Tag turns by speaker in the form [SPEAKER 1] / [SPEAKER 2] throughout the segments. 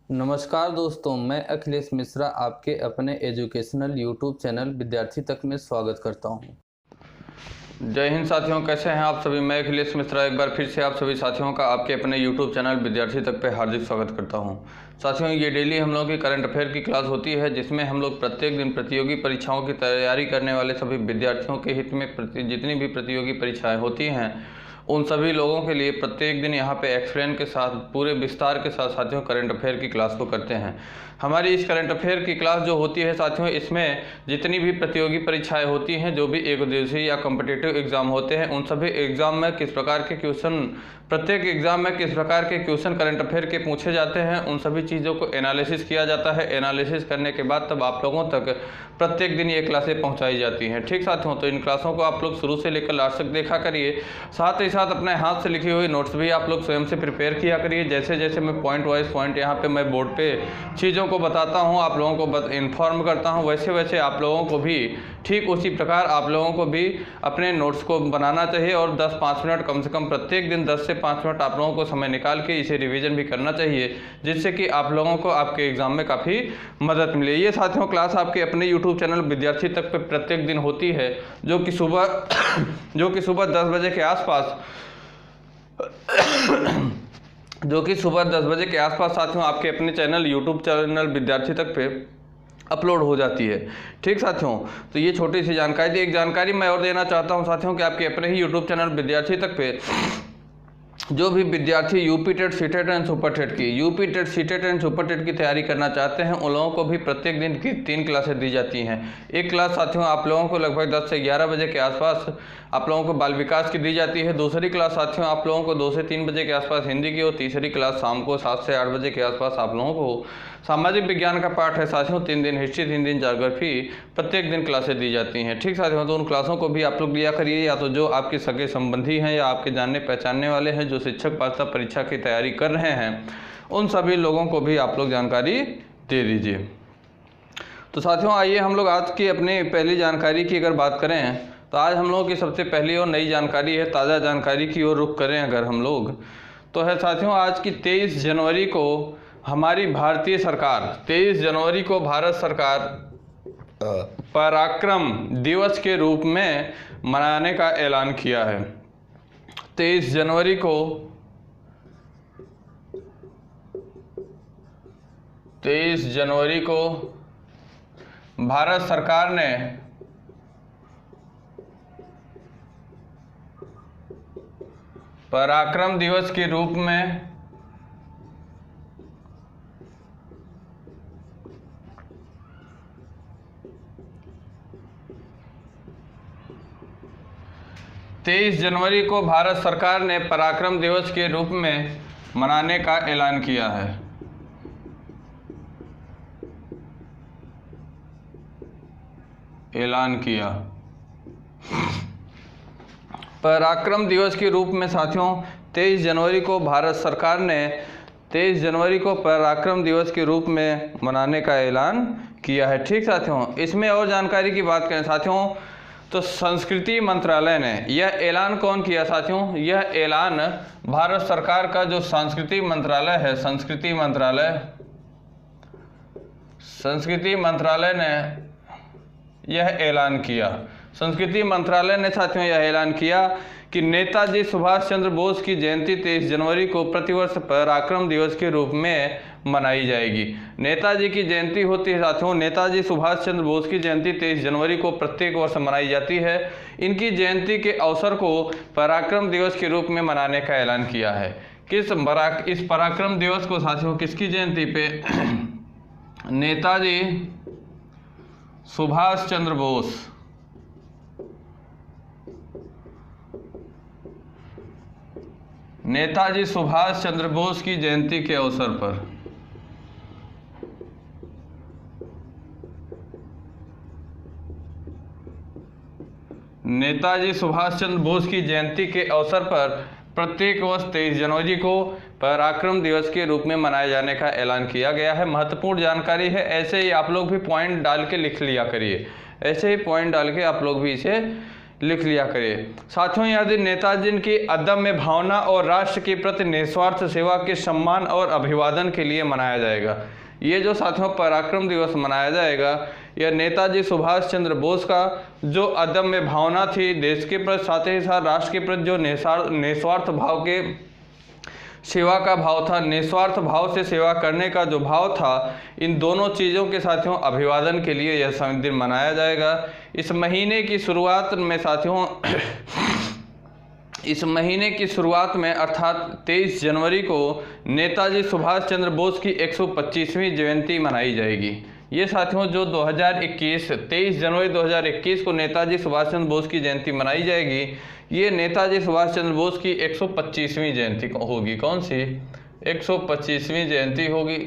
[SPEAKER 1] नमस्कार दोस्तों, मैं अखिलेश मिश्रा आपके अपने एजुकेशनल यूट्यूब चैनल विद्यार्थी तक में स्वागत करता हूं।
[SPEAKER 2] जय हिंद साथियों, कैसे हैं आप सभी। मैं अखिलेश मिश्रा एक बार फिर से आप सभी साथियों का आपके अपने यूट्यूब चैनल विद्यार्थी तक पे हार्दिक स्वागत करता हूं। साथियों, ये डेली हम लोगों की करंट अफेयर की क्लास होती है, जिसमें हम लोग प्रत्येक दिन प्रतियोगी परीक्षाओं की तैयारी करने वाले सभी विद्यार्थियों के हित में जितनी भी प्रतियोगी परीक्षाएँ होती हैं उन सभी लोगों के लिए प्रत्येक दिन यहाँ पे एक्सप्लेन के साथ पूरे विस्तार के साथ साथियों करंट अफेयर की क्लास को करते हैं। हमारी इस करंट अफेयर की क्लास जो होती है साथियों, इसमें जितनी भी प्रतियोगी परीक्षाएं होती हैं, जो भी एक दिवसीय या कॉम्पिटिटिव एग्जाम होते हैं, उन सभी एग्जाम में किस प्रकार के क्वेश्चन, प्रत्येक एग्जाम में किस प्रकार के क्वेश्चन करंट अफेयर के पूछे जाते हैं, उन सभी चीज़ों को एनालिसिस किया जाता है। एनालिसिस करने के बाद तब आप लोगों तक प्रत्येक दिन ये क्लासें पहुँचाई जाती हैं। ठीक साथियों, तो इन क्लासों को आप लोग शुरू से लेकर लास्ट तक देखा करिए। साथ ही साथ अपने हाथ से लिखी हुई नोट्स भी आप लोग स्वयं से प्रिपेयर किया करिए। जैसे जैसे मैं पॉइंट वाइज पॉइंट यहाँ पे मैं बोर्ड पे चीज़ों को बताता हूँ, आप लोगों को इन्फॉर्म करता हूँ, वैसे वैसे आप लोगों को भी ठीक उसी प्रकार आप लोगों को भी अपने नोट्स को बनाना चाहिए और 10-5 मिनट कम से कम प्रत्येक दिन 10 से 5 मिनट आप लोगों को समय निकाल के इसे रिवीजन भी करना चाहिए, जिससे कि आप लोगों को आपके एग्जाम में काफ़ी मदद मिले। ये साथियों क्लास आपके अपने यूट्यूब चैनल विद्यार्थी तक पे प्रत्येक दिन होती है, जो कि सुबह 10 बजे के आसपास साथियों आपके अपने चैनल यूट्यूब चैनल विद्यार्थी तक पे अपलोड हो जाती है। ठीक साथियों, तो ये छोटी सी जानकारी थी। एक जानकारी मैं और देना चाहता हूँ साथियों कि आपके अपने ही यूट्यूब चैनल विद्यार्थी तक पे जो भी विद्यार्थी UP TET, CTET and super TET की तैयारी करना चाहते हैं, उन लोगों को भी प्रत्येक दिन की 3 क्लासें दी जाती हैं। एक क्लास साथियों आप लोगों को लगभग 10 से 11 बजे के आसपास आप लोगों को बाल विकास की दी जाती है। दूसरी क्लास साथियों आप लोगों को 2 से 3 बजे के आसपास हिंदी की, और तीसरी क्लास शाम को 7 से 8 बजे के आसपास आप लोगों को सामाजिक विज्ञान का पाठ है साथियों। 3 दिन हिस्ट्री, 3 दिन ज्योग्राफी, प्रत्येक दिन क्लासें दी जाती हैं। ठीक साथियों, तो उन क्लासों को भी आप लोग लिया करिए, या तो जो आपके सगे संबंधी हैं या आपके जानने पहचानने वाले हैं जो शिक्षक पात्रता परीक्षा की तैयारी कर रहे हैं, उन सभी लोगों को भी आप लोग जानकारी दे दीजिए। तो साथियों आइए हम लोग आज की अपनी पहली जानकारी की अगर बात करें, तो आज हम लोगों की सबसे पहली और नई जानकारी है, ताज़ा जानकारी की ओर रुख करें अगर हम लोग, तो है साथियों आज की 23 जनवरी को हमारी भारतीय सरकार, 23 जनवरी को भारत सरकार पराक्रम दिवस के रूप में मनाने का ऐलान किया है। 23 जनवरी को भारत सरकार ने पराक्रम दिवस के रूप में 23 जनवरी को भारत सरकार ने पराक्रम दिवस के रूप में मनाने का ऐलान किया है। पराक्रम दिवस के रूप में साथियों 23 जनवरी को भारत सरकार ने 23 जनवरी को पराक्रम दिवस के रूप में मनाने का ऐलान किया है। ठीक साथियों, इसमें और जानकारी की बात करें साथियों, तो संस्कृति मंत्रालय ने यह ऐलान कौन किया साथियों, यह ऐलान भारत सरकार का जो सांस्कृतिक मंत्रालय है, संस्कृति मंत्रालय ने यह ऐलान किया। संस्कृति मंत्रालय ने साथियों यह ऐलान किया कि नेताजी सुभाष चंद्र बोस की जयंती 23 जनवरी को प्रतिवर्ष पराक्रम दिवस के रूप में मनाई जाएगी। नेताजी की जयंती होती है साथियों, नेताजी सुभाष चंद्र बोस की जयंती 23 जनवरी को प्रत्येक वर्ष मनाई जाती है। इनकी जयंती के अवसर को पराक्रम दिवस के रूप में मनाने का ऐलान किया है। इस पराक्रम दिवस को साथियों किसकी जयंती पे नेताजी सुभाष चंद्र बोस की जयंती के अवसर पर नेताजी सुभाष चंद्र बोस की जयंती के अवसर पर प्रत्येक वर्ष 23 जनवरी को पराक्रम दिवस के रूप में मनाए जाने का ऐलान किया गया है। महत्वपूर्ण जानकारी है, ऐसे ही आप लोग भी पॉइंट डाल के लिख लिया करिए, ऐसे ही पॉइंट डाल के आप लोग भी इसे लिख लिया करिए। साथियों, यह दिन नेताजी की अदम्य भावना और राष्ट्र के प्रति निस्वार्थ सेवा के सम्मान और अभिवादन के लिए मनाया जाएगा। ये जो साथियों पराक्रम दिवस मनाया जाएगा, यह नेताजी सुभाष चंद्र बोस का जो अदम्य भावना थी देश के प्रति, साथ ही साथ राष्ट्र के प्रति जो निस्वार्थ भाव के सेवा का भाव था, निस्वार्थ भाव से सेवा करने का जो भाव था, इन दोनों चीज़ों के साथियों अभिवादन के लिए यह दिन मनाया जाएगा। इस महीने की शुरुआत में साथियों इस महीने की शुरुआत में अर्थात 23 जनवरी को नेताजी सुभाष चंद्र बोस की 125वीं जयंती मनाई जाएगी। ये साथियों जो 23 जनवरी 2021 को नेताजी सुभाष चंद्र बोस की जयंती मनाई जाएगी, ये नेताजी सुभाष चंद्र बोस की 125वीं जयंती होगी। कौन सी? 125वीं जयंती होगी।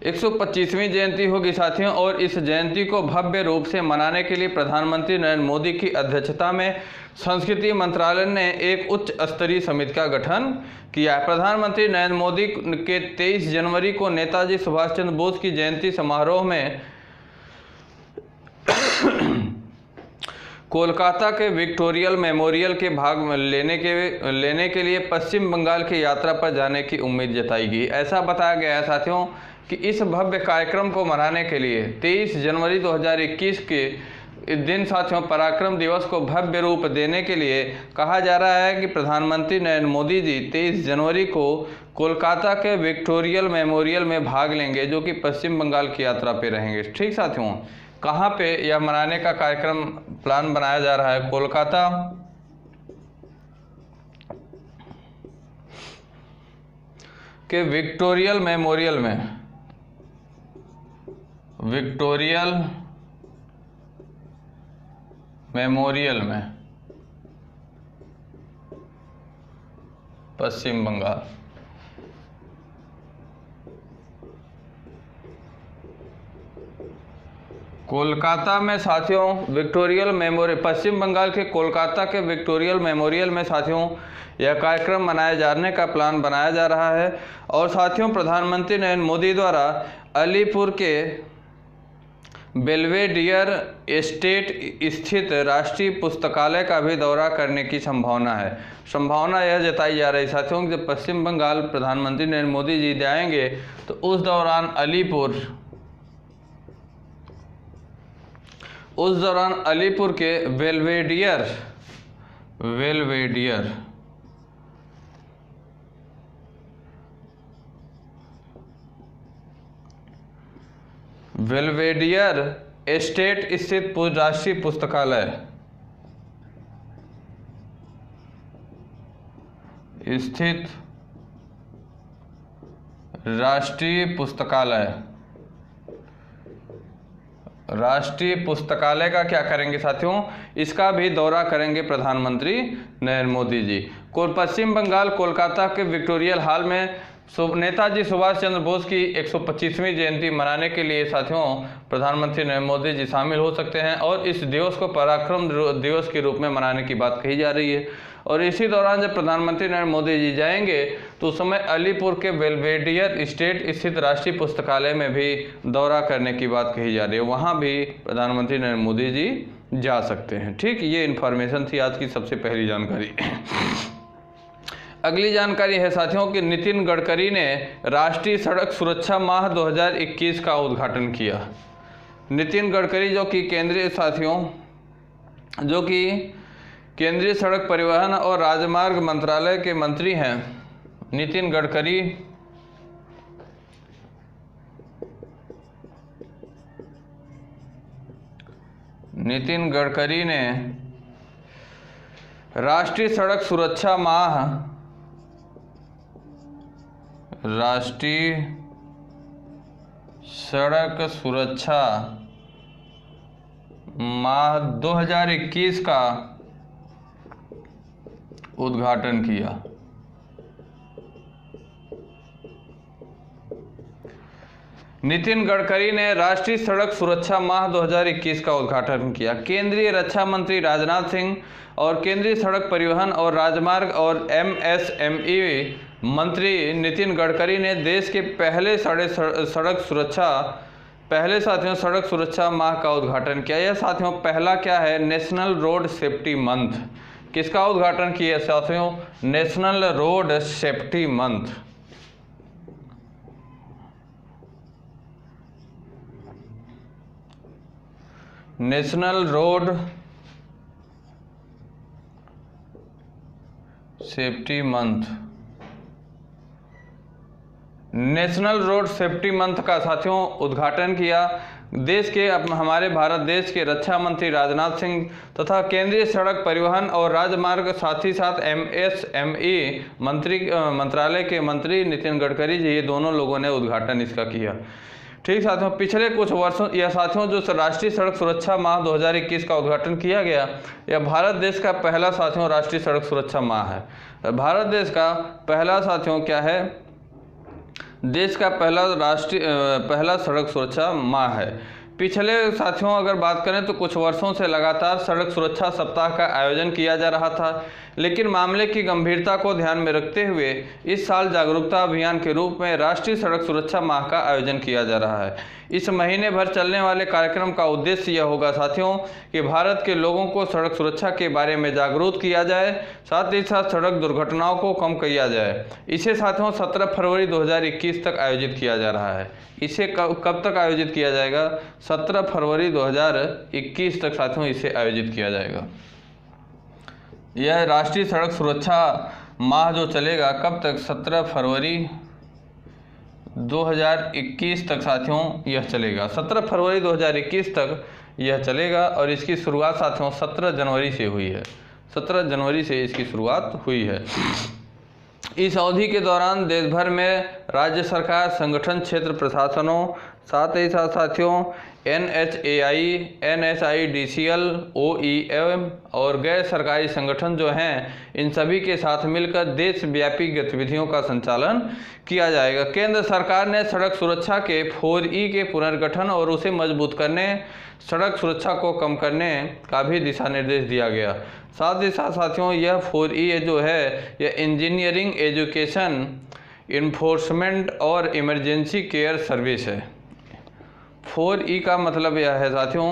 [SPEAKER 2] 125वीं जयंती होगी साथियों। और इस जयंती को भव्य रूप से मनाने के लिए प्रधानमंत्री नरेंद्र मोदी की अध्यक्षता में संस्कृति मंत्रालय ने एक उच्च स्तरीय समिति का गठन किया है। प्रधानमंत्री नरेंद्र मोदी के 23 जनवरी को नेताजी सुभाष चंद्र बोस की जयंती समारोह में कोलकाता के विक्टोरिया मेमोरियल के भाग में लेने के लिए पश्चिम बंगाल की यात्रा पर जाने की उम्मीद जताई गई। ऐसा बताया गया है साथियों कि इस भव्य कार्यक्रम को मनाने के लिए 23 जनवरी 2021 के दिन साथियों पराक्रम दिवस को भव्य रूप देने के लिए कहा जा रहा है कि प्रधानमंत्री नरेंद्र मोदी जी 23 जनवरी को कोलकाता के विक्टोरिया मेमोरियल में भाग लेंगे, जो कि पश्चिम बंगाल की यात्रा पे रहेंगे। ठीक साथियों, कहाँ पे यह मनाने का कार्यक्रम प्लान बनाया जा रहा है? कोलकाता के विक्टोरियल मेमोरियल में, विक्टोरियल मेमोरियल में, पश्चिम बंगाल। कोलकाता में साथियों विक्टोरियल मेमोरियल, पश्चिम बंगाल के कोलकाता के विक्टोरियल मेमोरियल में साथियों यह कार्यक्रम मनाए जाने का प्लान बनाया जा रहा है। और साथियों प्रधानमंत्री नरेंद्र मोदी द्वारा अलीपुर के बेल्वेडियर एस्टेट स्थित राष्ट्रीय पुस्तकालय का भी दौरा करने की संभावना है। संभावना यह जताई जा रही साथियों कि जब पश्चिम बंगाल प्रधानमंत्री नरेंद्र मोदी जी जाएंगे तो उस दौरान अलीपुर के बेल्वेडियर एस्टेट स्थित राष्ट्रीय पुस्तकालय का क्या करेंगे साथियों? इसका भी दौरा करेंगे प्रधानमंत्री नरेंद्र मोदी जी। पश्चिम बंगाल कोलकाता के विक्टोरियल हॉल में नेताजी सुभाष चंद्र बोस की 125वीं जयंती मनाने के लिए साथियों प्रधानमंत्री नरेंद्र मोदी जी शामिल हो सकते हैं। और इस दिवस को पराक्रम दिवस के रूप में मनाने की बात कही जा रही है। और इसी दौरान जब प्रधानमंत्री नरेंद्र मोदी जी जाएंगे तो उस समय अलीपुर के बेल्वेडियर स्टेट स्थित राष्ट्रीय पुस्तकालय में भी दौरा करने की बात कही जा रही है। वहाँ भी प्रधानमंत्री नरेंद्र मोदी जी जा सकते हैं। ठीक, ये इन्फॉर्मेशन थी आज की सबसे पहली जानकारी। अगली जानकारी है साथियों कि नितिन गडकरी ने राष्ट्रीय सड़क सुरक्षा माह 2021 का उद्घाटन किया। नितिन गडकरी जो कि केंद्रीय सड़क परिवहन और राजमार्ग मंत्रालय के मंत्री हैं, नितिन गडकरी ने राष्ट्रीय सड़क सुरक्षा माह 2021 का उद्घाटन किया। नितिन गडकरी ने राष्ट्रीय सड़क सुरक्षा माह 2021 का उद्घाटन किया। केंद्रीय रक्षा मंत्री राजनाथ सिंह और केंद्रीय सड़क परिवहन और राजमार्ग और MSME मंत्री नितिन गडकरी ने देश के पहले सड़क सुरक्षा पहले साथियों सड़क सुरक्षा माह का उद्घाटन किया। यह साथियों पहला क्या है, नेशनल रोड सेफ्टी मंथ। किसका उद्घाटन किया साथियों, national road safety month. National road safety month. National road safety month का साथियों उद्घाटन किया देश के हमारे भारत देश के रक्षा मंत्री राजनाथ सिंह तथा केंद्रीय सड़क परिवहन और राजमार्ग साथ ही साथ MSME मंत्रालय के मंत्री नितिन गडकरी जी, ये दोनों लोगों ने उद्घाटन इसका किया। ठीक साथियों, पिछले कुछ वर्षों या साथियों जो राष्ट्रीय सड़क सुरक्षा माह 2021 का उद्घाटन किया गया, यह भारत देश का पहला साथियों राष्ट्रीय सड़क सुरक्षा माह है। भारत देश का पहला साथियों क्या है, देश का पहला सड़क सुरक्षा माह है। पिछले साथियों अगर बात करें तो कुछ वर्षों से लगातार सड़क सुरक्षा सप्ताह का आयोजन किया जा रहा था, लेकिन मामले की गंभीरता को ध्यान में रखते हुए इस साल जागरूकता अभियान के रूप में राष्ट्रीय सड़क सुरक्षा माह का आयोजन किया जा रहा है। इस महीने भर चलने वाले कार्यक्रम का उद्देश्य यह होगा साथियों कि भारत के लोगों को सड़क सुरक्षा के बारे में जागरूक किया जाए, साथ ही साथ सड़क दुर्घटनाओं को कम किया जाए। इसे साथियों 17 फरवरी 2021 तक आयोजित किया जा रहा है। इसे कब तक आयोजित किया जाएगा, 17 फरवरी 2021 तक साथियों इसे आयोजित किया जाएगा। यह राष्ट्रीय सड़क सुरक्षा माह जो चलेगा कब तक, 17 फरवरी 2021 तक साथियों यह चलेगा। 17 फरवरी 2021 तक यह चलेगा और इसकी शुरुआत साथियों 17 जनवरी से हुई है। 17 जनवरी से इसकी शुरुआत हुई है। इस अवधि के दौरान देश भर में राज्य सरकार, संगठन, क्षेत्र प्रशासनों, साथ ही साथ साथियों NHAI, NSIDCL, OEM और गैर सरकारी संगठन जो हैं, इन सभी के साथ मिलकर देशव्यापी गतिविधियों का संचालन किया जाएगा। केंद्र सरकार ने सड़क सुरक्षा के 4E के पुनर्गठन और उसे मजबूत करने, सड़क सुरक्षा को कम करने का भी दिशा निर्देश दिया गया। साथ ही साथ साथियों यह 4E जो है यह इंजीनियरिंग, एजुकेशन, इन्फोर्समेंट और इमरजेंसी केयर सर्विस है। 4E का मतलब यह है साथियों,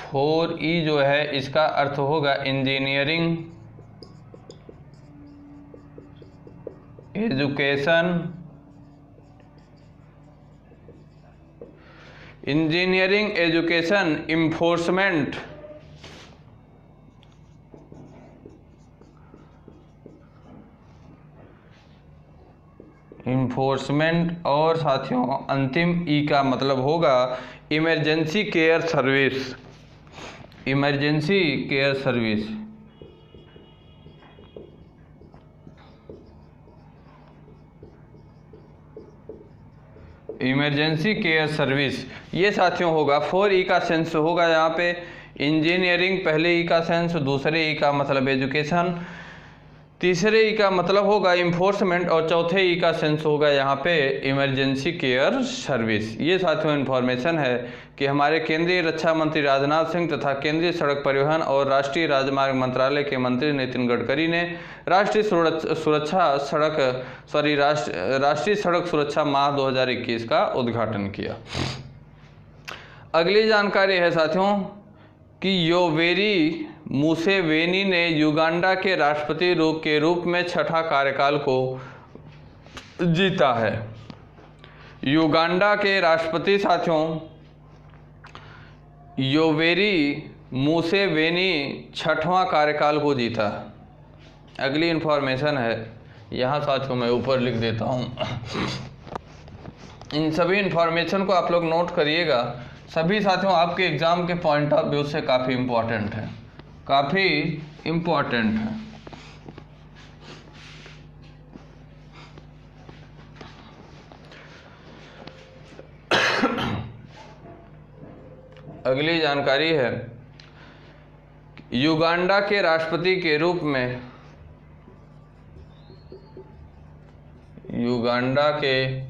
[SPEAKER 2] 4E जो है इसका अर्थ होगा इंजीनियरिंग, एजुकेशन, इन्फोर्समेंट, और साथियों अंतिम E का मतलब होगा emergency care service. Emergency care service. Emergency care service ये साथियों होगा। 4E का सेंस होगा यहाँ पे इंजीनियरिंग, पहले E का सेंस, दूसरे E का मतलब एजुकेशन, तीसरे E का मतलब होगा इन्फोर्समेंट और चौथे E का सेंस होगा यहाँ पे इमरजेंसी केयर सर्विस। ये साथियों इन्फॉर्मेशन है कि हमारे केंद्रीय रक्षा मंत्री राजनाथ सिंह तथा केंद्रीय सड़क परिवहन और राष्ट्रीय राजमार्ग मंत्रालय के मंत्री नितिन गडकरी ने राष्ट्रीय सड़क सुरक्षा माह 2021 का उद्घाटन किया। अगली जानकारी है साथियों कि योवेरी मुसेवेनी ने युगांडा के राष्ट्रपति के रूप में छठा कार्यकाल को जीता है। युगांडा के राष्ट्रपति साथियों योवेरी मुसेवेनी छठवां कार्यकाल को जीता। अगली इन्फॉर्मेशन है यहाँ साथियों मैं ऊपर लिख देता हूँ। इन सभी इन्फॉर्मेशन को आप लोग नोट करिएगा। सभी साथियों आपके एग्जाम के पॉइंट ऑफ व्यू से काफ़ी इम्पोर्टेंट है, काफ़ी इम्पोर्टेंट है। अगली जानकारी है युगांडा के राष्ट्रपति के रूप में, युगांडा के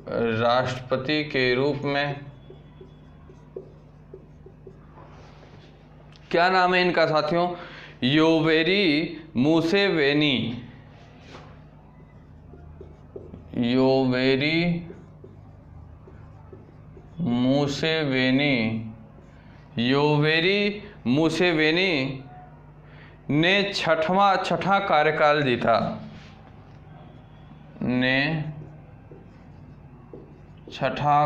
[SPEAKER 2] राष्ट्रपति के रूप में क्या नाम है इनका साथियों, योवेरी मुसेवेनी। योवेरी मुसेवेनी ने छठा कार्यकाल जीता। छठा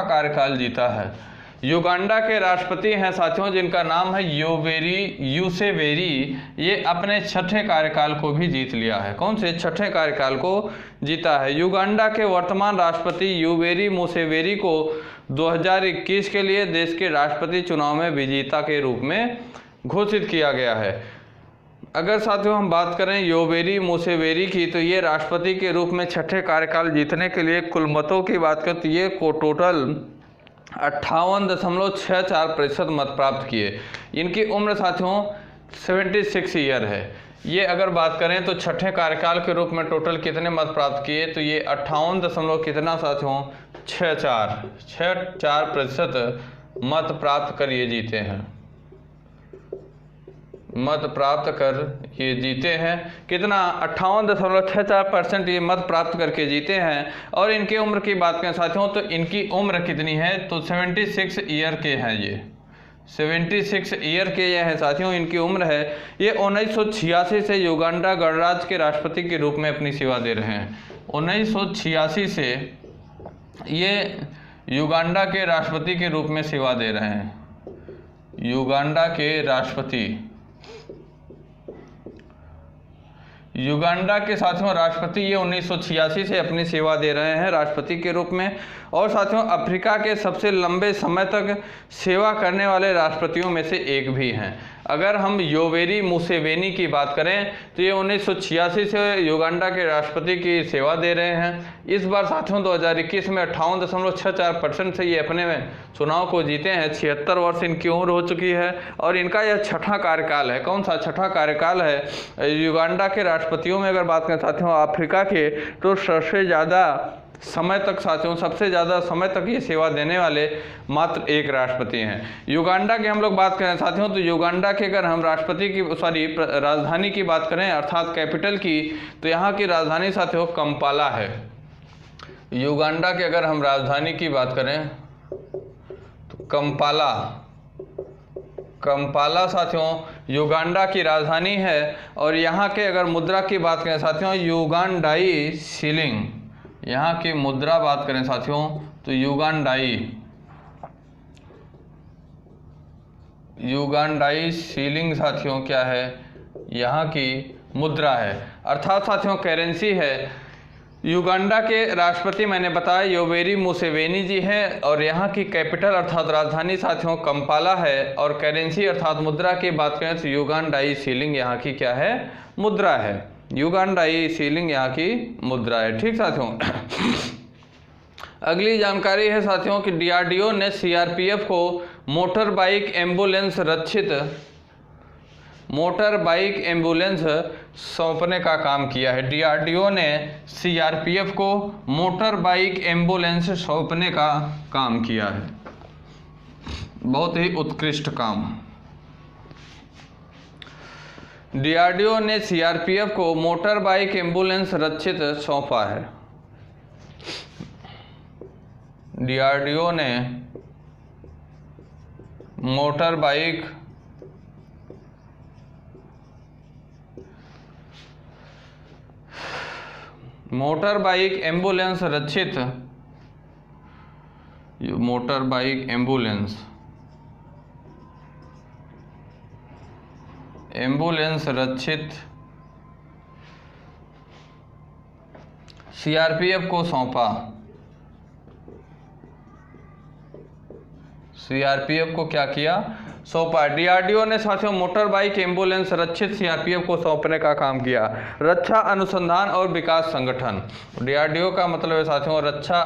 [SPEAKER 2] कार्यकाल जीता है। युगांडा के राष्ट्रपति हैं साथियों जिनका नाम है यूसेवेरी। ये अपने छठे कार्यकाल को भी जीत लिया है। कौन से छठे कार्यकाल को जीता है? युगांडा के वर्तमान राष्ट्रपति यूवेरी मुसेवेरी को 2021 के लिए देश के राष्ट्रपति चुनाव में विजेता के रूप में घोषित किया गया है। अगर साथियों हम बात करें योवेरी मुसेवेरी की, तो ये राष्ट्रपति के रूप में छठे कार्यकाल जीतने के लिए कुल मतों की बात करें तो ये को टोटल 58.64% मत प्राप्त किए। इनकी उम्र साथियों 76 ईयर है। ये अगर बात करें तो छठे कार्यकाल के रूप में टोटल कितने मत प्राप्त किए, तो ये 58 कितना साथियों 64% मत प्राप्त कर ये जीते हैं। कितना 58.64% ये मत प्राप्त करके जीते हैं। और इनकी उम्र की बात करें साथियों तो इनकी उम्र कितनी है, तो 76 ईयर के हैं। ये 76 ईयर के ये हैं साथियों, इनकी उम्र है। ये 1986 से युगांडा गणराज्य के राष्ट्रपति के रूप में अपनी सेवा दे रहे हैं। 1986 से ये युगांडा के राष्ट्रपति के रूप में सेवा दे रहे हैं। युगांडा के साथियों राष्ट्रपति ये 1986 से अपनी सेवा दे रहे हैं राष्ट्रपति के रूप में। और साथियों अफ्रीका के सबसे लंबे समय तक सेवा करने वाले राष्ट्रपतियों में से एक भी हैं। अगर हम योवेरी मुसेवेनी की बात करें तो ये 1986 से युगांडा के राष्ट्रपति की सेवा दे रहे हैं। इस बार साथियों 2021 में 58.64% से ये अपने चुनाव को जीते हैं। 76 वर्ष इनकी उम्र हो चुकी है और इनका यह छठा कार्यकाल है। कौन सा छठा कार्यकाल है युगांडा के राष्ट्रपतियों में? अगर बात करें साथियों अफ्रीका के, तो सबसे ज़्यादा समय तक ये सेवा देने वाले मात्र एक राष्ट्रपति हैं। युगांडा की हम लोग बात करें साथियों तो युगांडा के अगर हम राजधानी की बात करें अर्थात कैपिटल की, तो यहाँ की राजधानी साथियों कंपाला है। युगांडा के अगर हम राजधानी की बात करें तो कंपाला साथियों युगांडा की राजधानी है। और यहाँ के अगर मुद्रा की बात करें साथियों युगांडाई शिलिंग, यहाँ की मुद्रा बात करें साथियों तो युगांडाई शिलिंग साथियों क्या है, यहाँ की मुद्रा है अर्थात साथियों करेंसी है। युगांडा के राष्ट्रपति मैंने बताया योवेरी मुसेवेनी जी हैं और यहाँ की कैपिटल अर्थात राजधानी साथियों कंपाला है। और करेंसी अर्थात मुद्रा की बात करें तो युगांडाई शिलिंग यहाँ की क्या है, मुद्रा है। युगांडाई शिलिंग यहाँ की मुद्रा है। ठीक साथियों अगली जानकारी है साथियों कि डीआरडीओ ने सीआरपीएफ को मोटर बाइक एम्बुलेंस सौंपने का काम किया है। डीआरडीओ ने सीआरपीएफ को मोटर बाइक एम्बुलेंस सौंपने का काम किया है। बहुत ही उत्कृष्ट काम। डीआरडीओ ने सीआरपीएफ को मोटर बाइक एम्बुलेंस रक्षित सौंपा है। डीआरडीओ ने मोटर बाइक एम्बुलेंस रक्षित सीआरपीएफ को सौंपा। सीआरपीएफ को क्या किया, सौंपा। डीआरडीओ ने साथियों मोटर बाइक एम्बुलेंस रक्षित सीआरपीएफ को सौंपने का काम किया। रक्षा अनुसंधान और विकास संगठन, डीआरडीओ का मतलब है साथियों रक्षा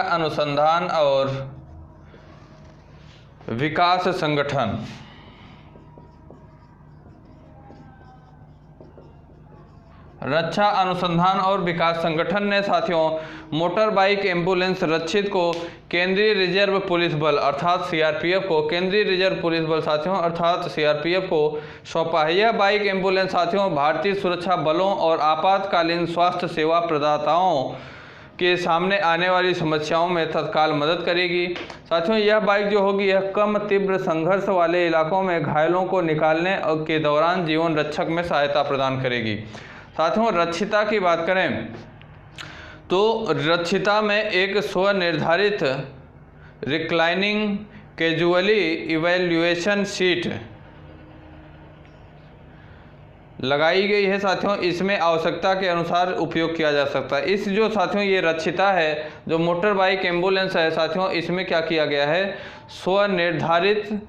[SPEAKER 2] अनुसंधान और विकास संगठन। रक्षा अनुसंधान और विकास संगठन ने साथियों मोटर बाइक एम्बुलेंस रक्षित को केंद्रीय रिजर्व पुलिस बल अर्थात सीआरपीएफ को केंद्रीय रिजर्व पुलिस बल साथियों अर्थात सीआरपीएफ को सौंपा है। यह बाइक एम्बुलेंस साथियों भारतीय सुरक्षा बलों और आपातकालीन स्वास्थ्य सेवा प्रदाताओं के सामने आने वाली समस्याओं में तत्काल मदद करेगी। साथियों यह बाइक जो होगी यह कम तीव्र संघर्ष वाले इलाकों में घायलों को निकालने के दौरान जीवन रक्षक में सहायता प्रदान करेगी। साथियों रक्षिता की बात करें तो रक्षिता में एक स्वनिर्धारित रिक्लाइनिंग कैजुअली इवैल्यूएशन सीट लगाई गई है। साथियों इसमें आवश्यकता के अनुसार उपयोग किया जा सकता है। इस जो साथियों ये रक्षिता है जो मोटर बाइक एम्बुलेंस है साथियों इसमें क्या किया गया है, स्वनिर्धारित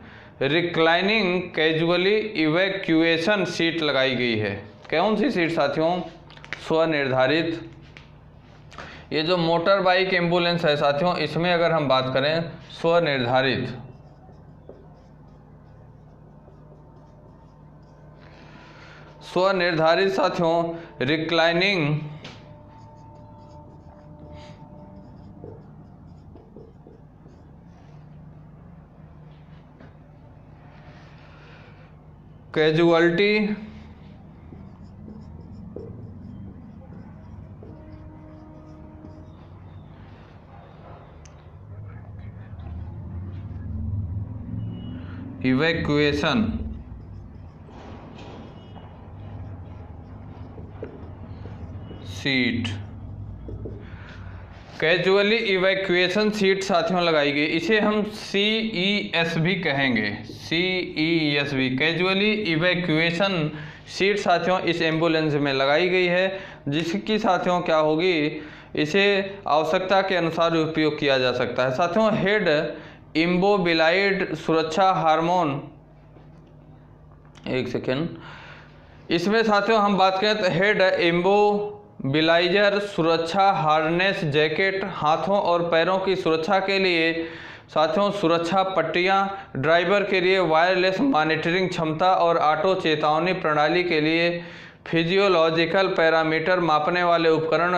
[SPEAKER 2] रिक्लाइनिंग कैजुअली इवैक्यूएशन सीट लगाई गई है। कौन सी सीट साथियों, स्वनिर्धारित। ये जो मोटर बाइक एम्बुलेंस है साथियों इसमें अगर हम बात करें स्वनिर्धारित साथियों reclining casualty evacuation seat, casually evacuation seat साथियों लगाई गई। इसे हम CES भी कहेंगे, CES भी कैजुअली इवैक्यूएशन सीट साथियों इस एम्बुलेंस में लगाई गई है, जिसकी साथियों क्या होगी, इसे आवश्यकता के अनुसार उपयोग किया जा सकता है। साथियों हेड इम्बोबिलाइड सुरक्षा हार्मोन, एक सेकेंड, इसमें साथियों हम बात करें तो हेड इम्बोबिलाइजर सुरक्षा हार्नेस जैकेट, हाथों और पैरों की सुरक्षा के लिए साथियों सुरक्षा पट्टियां, ड्राइवर के लिए वायरलेस मॉनिटरिंग क्षमता और ऑटो चेतावनी प्रणाली के लिए फिजियोलॉजिकल पैरामीटर मापने वाले उपकरण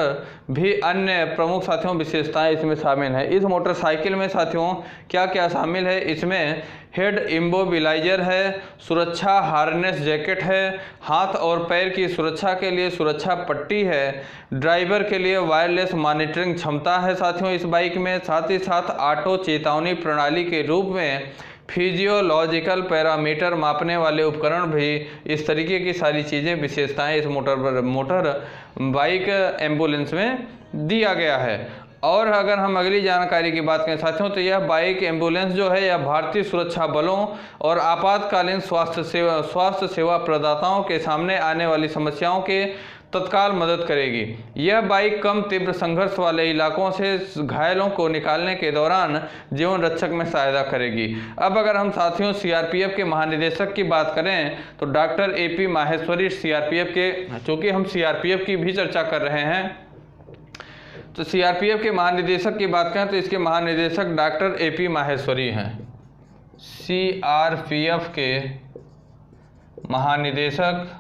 [SPEAKER 2] भी अन्य प्रमुख साथियों विशेषताएं इसमें शामिल हैं। इस मोटरसाइकिल में साथियों क्या क्या शामिल है, इसमें हेड इम्बोबिलाइजर है, सुरक्षा हार्नेस जैकेट है, हाथ और पैर की सुरक्षा के लिए सुरक्षा पट्टी है, ड्राइवर के लिए वायरलेस मॉनिटरिंग क्षमता है साथियों इस बाइक में, साथ ही साथ ऑटो चेतावनी प्रणाली के रूप में फिजियोलॉजिकल पैरामीटर मापने वाले उपकरण भी, इस तरीके की सारी चीज़ें विशेषताएं इस मोटर बाइक एम्बुलेंस में दिया गया है। और अगर हम अगली जानकारी की बात करें साथियों तो यह बाइक एम्बुलेंस जो है यह भारतीय सुरक्षा बलों और आपातकालीन स्वास्थ्य सेवा प्रदाताओं के सामने आने वाली समस्याओं के तत्काल मदद करेगी। यह बाइक कम तीव्र संघर्ष वाले इलाकों से घायलों को निकालने के दौरान जीवन रक्षक में सहायता करेगी। अब अगर हम साथियों सीआरपीएफ के महानिदेशक की बात करें तो डॉक्टर AP माहेश्वरी सीआरपीएफ के, चूँकि हम सीआरपीएफ की भी चर्चा कर रहे हैं तो सीआरपीएफ के महानिदेशक की बात करें तो इसके महानिदेशक डॉक्टर AP माहेश्वरी हैं। सीआरपीएफ के महानिदेशक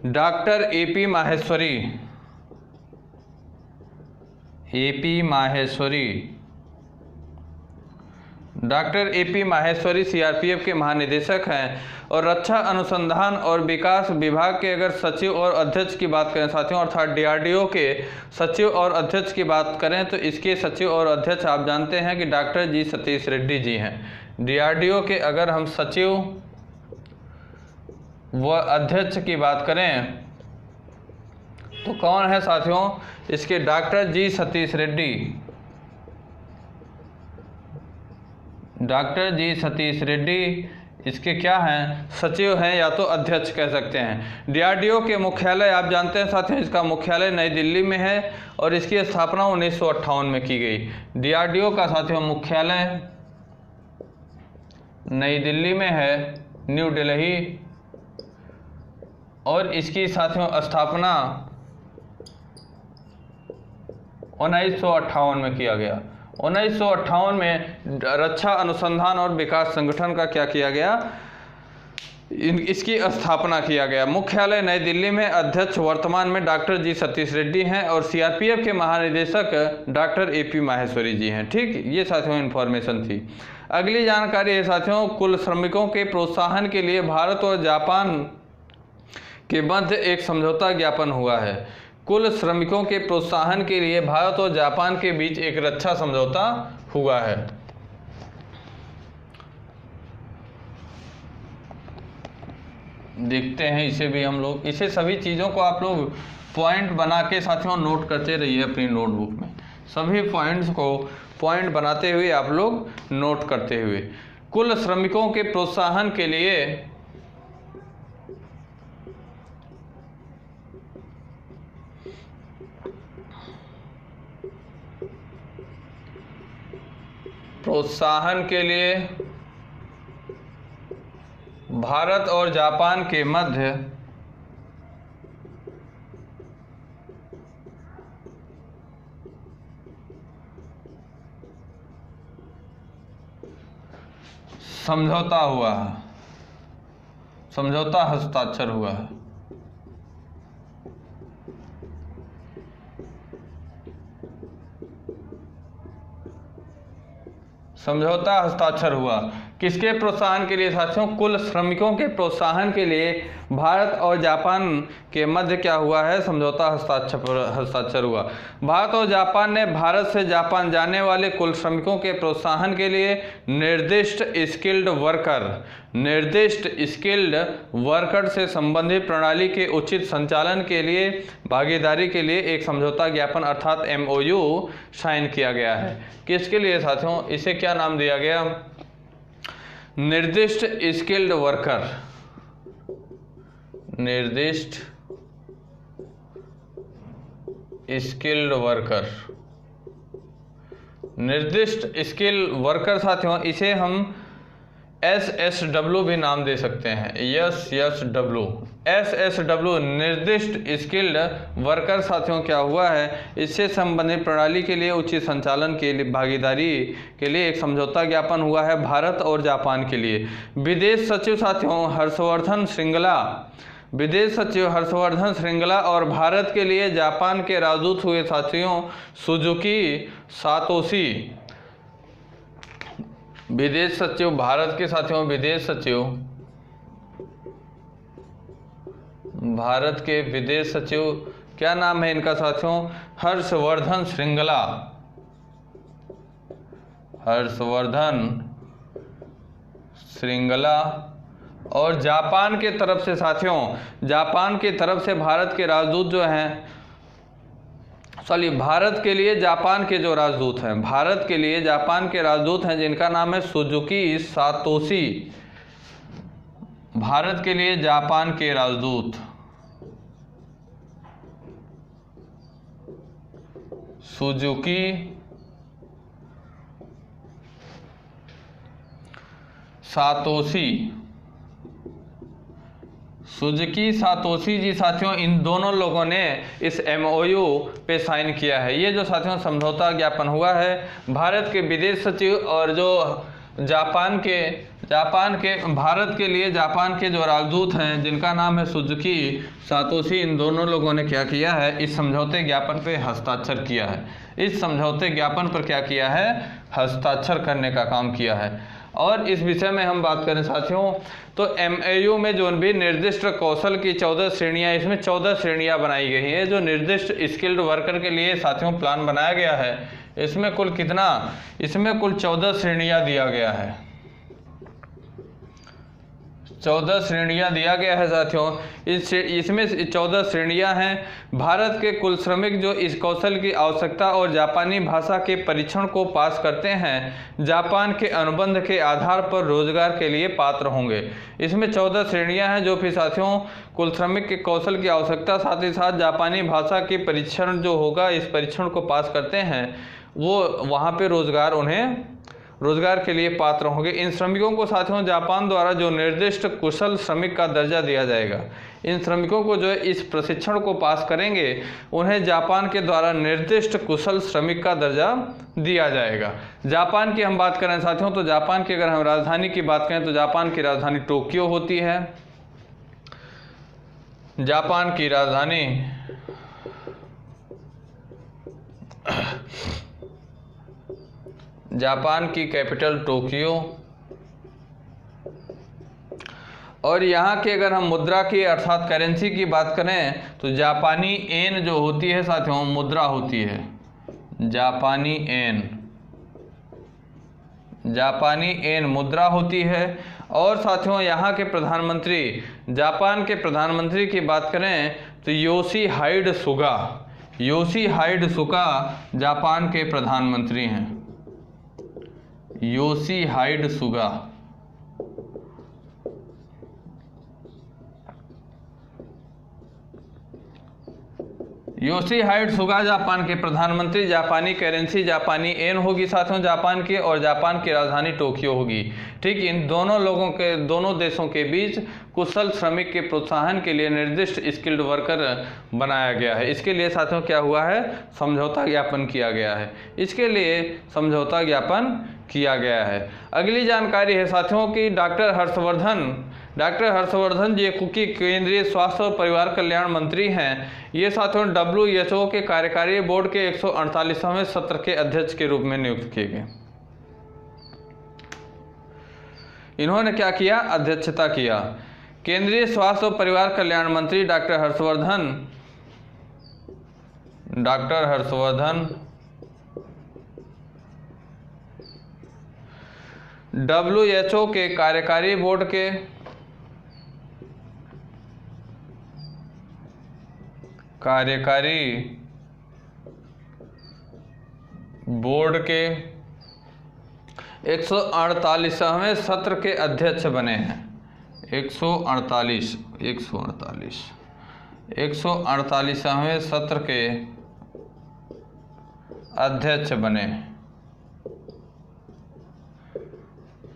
[SPEAKER 2] doctor AP Maheshwari, doctor AP Maheshwari CRPF के महानिदेशक हैं। और रक्षा अनुसंधान और विकास विभाग के अगर सचिव और अध्यक्ष की बात करें साथियों अर्थात DRDO के सचिव और अध्यक्ष की बात करें तो इसके सचिव और अध्यक्ष आप जानते हैं कि डॉक्टर G सतीश रेड्डी जी हैं। DRDO के अगर हम सचिव व अध्यक्ष की बात करें तो कौन है साथियों, इसके doctor G Satish Reddy, doctor G Satish Reddy इसके क्या हैं, सचिव हैं या तो अध्यक्ष कह सकते हैं। DRDO के मुख्यालय आप जानते हैं साथियों इसका मुख्यालय नई दिल्ली में है और इसकी स्थापना 1958 में की गई। DRDO का साथियों मुख्यालय नई दिल्ली में है, न्यू दिल्ली, और इसकी साथियों स्थापना 1958 में किया गया। 1958 में रक्षा अनुसंधान और विकास संगठन का क्या किया गया, इसकी स्थापना किया गया। मुख्यालय नई दिल्ली में। अध्यक्ष वर्तमान में डॉक्टर जी सतीश रेड्डी हैं और सीआरपीएफ के महानिदेशक डॉक्टर एपी माहेश्वरी जी हैं। ठीक, ये साथियों इन्फॉर्मेशन थी। अगली जानकारी है साथियों, कुल श्रमिकों के प्रोत्साहन के लिए भारत और जापान के मध्य एक समझौता ज्ञापन हुआ है। कुल श्रमिकों के प्रोत्साहन के लिए भारत और जापान के बीच एक रक्षा समझौता हुआ है। देखते हैं इसे भी हम लोग, इसे सभी चीज़ों को आप लोग पॉइंट बना के साथियों नोट करते रहिए अपनी नोटबुक में। सभी पॉइंट्स को पॉइंट बनाते हुए आप लोग नोट करते हुए। कुल श्रमिकों के प्रोत्साहन के लिए भारत और जापान के मध्य समझौता हुआ है, समझौता हस्ताक्षर हुआ है। समझौता हस्ताक्षर हुआ किसके प्रोत्साहन के लिए साथियों? कुल श्रमिकों के प्रोत्साहन के लिए भारत और जापान के मध्य क्या हुआ है? समझौता हस्ताक्षर हुआ। भारत और जापान ने भारत से जापान जाने वाले कुल श्रमिकों के प्रोत्साहन के लिए निर्दिष्ट स्किल्ड वर्कर से संबंधित प्रणाली के उचित संचालन के लिए भागीदारी के लिए एक समझौता ज्ञापन अर्थात MOU साइन किया गया है। किसके लिए साथियों? इसे क्या नाम दिया गया? निर्दिष्ट स्किल्ड वर्कर। निर्दिष्ट स्किल्ड वर्कर, निर्दिष्ट स्किल वर्कर साथियों, इसे हम SSW भी नाम दे सकते हैं। SSW निर्दिष्ट स्किल्ड वर्कर साथियों क्या हुआ है? इससे संबंधित प्रणाली के लिए उचित संचालन के लिए भागीदारी के लिए एक समझौता ज्ञापन हुआ है भारत और जापान के लिए। विदेश सचिव हर्षवर्धन श्रृंगला और भारत के लिए जापान के राजदूत हुए साथियों सुजुकी सातोशी। विदेश सचिव भारत के साथियों, विदेश सचिव भारत के विदेश सचिव क्या नाम है इनका साथियों? हर्षवर्धन श्रृंगला। और जापान के तरफ से साथियों, जापान की तरफ से भारत के राजदूत जो हैं, भारत के लिए जापान के जो राजदूत हैं, भारत के लिए जापान के राजदूत हैं जिनका नाम है सुजुकी सातोशी। भारत के लिए जापान के राजदूत सुजुकी सातोशी जी साथियों, इन दोनों लोगों ने इस MOU पे साइन किया है। ये जो साथियों समझौता ज्ञापन हुआ है, भारत के विदेश सचिव और जो भारत के लिए जापान के जो राजदूत हैं जिनका नाम है सुजुकी सातोशी, इन दोनों लोगों ने क्या किया है? इस समझौते ज्ञापन पे हस्ताक्षर किया है। इस समझौते ज्ञापन पर क्या किया है? हस्ताक्षर करने का काम किया है। और इस विषय में हम बात करें साथियों, तो MOU में जो भी निर्दिष्ट कौशल की 14 श्रेणियाँ, इसमें 14 श्रेणियाँ बनाई गई हैं। जो निर्दिष्ट स्किल्ड वर्कर के लिए साथियों प्लान बनाया गया है, इसमें कुल कितना? इसमें कुल 14 श्रेणियाँ दिया गया है। 14 श्रेणियाँ दिया गया है साथियों। इसमें 14 श्रेणियाँ हैं। भारत के कुल श्रमिक जो इस कौशल की आवश्यकता और जापानी भाषा के परीक्षण को पास करते हैं, जापान के अनुबंध के आधार पर रोजगार के लिए पात्र होंगे। इसमें 14 श्रेणियाँ हैं जो फिर साथियों कुल श्रमिक के कौशल की आवश्यकता, साथ ही साथ जापानी भाषा के परीक्षण जो होगा, इस परीक्षण को पास करते हैं, वो वहाँ पे रोजगार के लिए पात्र होंगे। इन श्रमिकों को साथियों जापान द्वारा जो निर्दिष्ट कुशल श्रमिक का दर्जा दिया जाएगा। इन श्रमिकों को जो है इस प्रशिक्षण को पास करेंगे, उन्हें जापान के द्वारा निर्दिष्ट कुशल श्रमिक का दर्जा दिया जाएगा। जापान की हम बात करें साथियों, तो जापान की अगर हम राजधानी की बात करें तो जापान की राजधानी टोक्यो होती है। जापान की राजधानी जापान की कैपिटल टोक्यो। और यहाँ की अगर हम मुद्रा की अर्थात करेंसी की बात करें तो जापानी येन जो होती है साथियों मुद्रा होती है। जापानी येन मुद्रा होती है। और साथियों यहाँ के प्रधानमंत्री, जापान के प्रधानमंत्री की बात करें तो योशिहाइड सुगा जापान के प्रधानमंत्री हैं। योशिहाइड सुगा। योशिहाइड सुगा जापान के प्रधानमंत्री। जापानी करेंसी जापानी येन होगी साथियों जापान की, और जापान की राजधानी टोक्यो होगी। ठीक, इन दोनों देशों के बीच कुशल श्रमिक के प्रोत्साहन के लिए निर्दिष्ट स्किल्ड वर्कर बनाया गया है। इसके लिए साथियों क्या हुआ है, समझौता ज्ञापन किया गया है। इसके लिए समझौता ज्ञापन किया गया है। अगली जानकारी है साथियों की डॉक्टर हर्षवर्धन जी की केंद्रीय स्वास्थ्य और परिवार कल्याण मंत्री हैं। ये साथियों WHO के कार्यकारी बोर्ड के 148वें सत्र के अध्यक्ष के रूप में नियुक्त किए गए। इन्होंने क्या किया, अध्यक्षता किया। केंद्रीय स्वास्थ्य और परिवार कल्याण मंत्री डॉक्टर हर्षवर्धन WHO के कार्यकारी बोर्ड के बोर्ड के 148वें सत्र के अध्यक्ष बने हैं। 148वें सत्र के अध्यक्ष बने।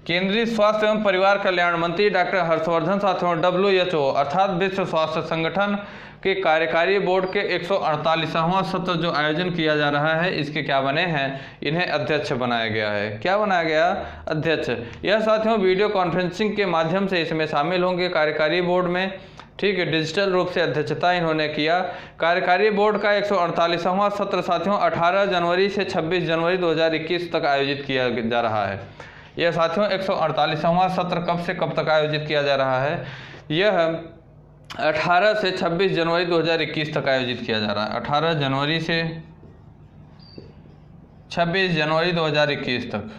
[SPEAKER 2] केंद्रीय स्वास्थ्य एवं परिवार कल्याण मंत्री डॉक्टर हर्षवर्धन साथियों WHO अर्थात विश्व स्वास्थ्य संगठन के कार्यकारी बोर्ड के 148वां सत्र जो आयोजन किया जा रहा है इसके क्या बने हैं, इन्हें अध्यक्ष बनाया गया है। क्या बनाया गया, अध्यक्ष। यह साथियों वीडियो कॉन्फ्रेंसिंग के माध्यम से इसमें शामिल होंगे कार्यकारी बोर्ड में। ठीक है, डिजिटल रूप से अध्यक्षता इन्होंने किया। कार्यकारी बोर्ड का 148वां सत्र साथियों 18 जनवरी से 26 जनवरी 2021 तक आयोजित किया जा रहा है। यह साथियों 148वां सत्र कब से कब तक आयोजित किया जा रहा है, यह 18 से 26 जनवरी 2021 तक आयोजित किया जा रहा है। 18 जनवरी से 26 जनवरी 2021 तक,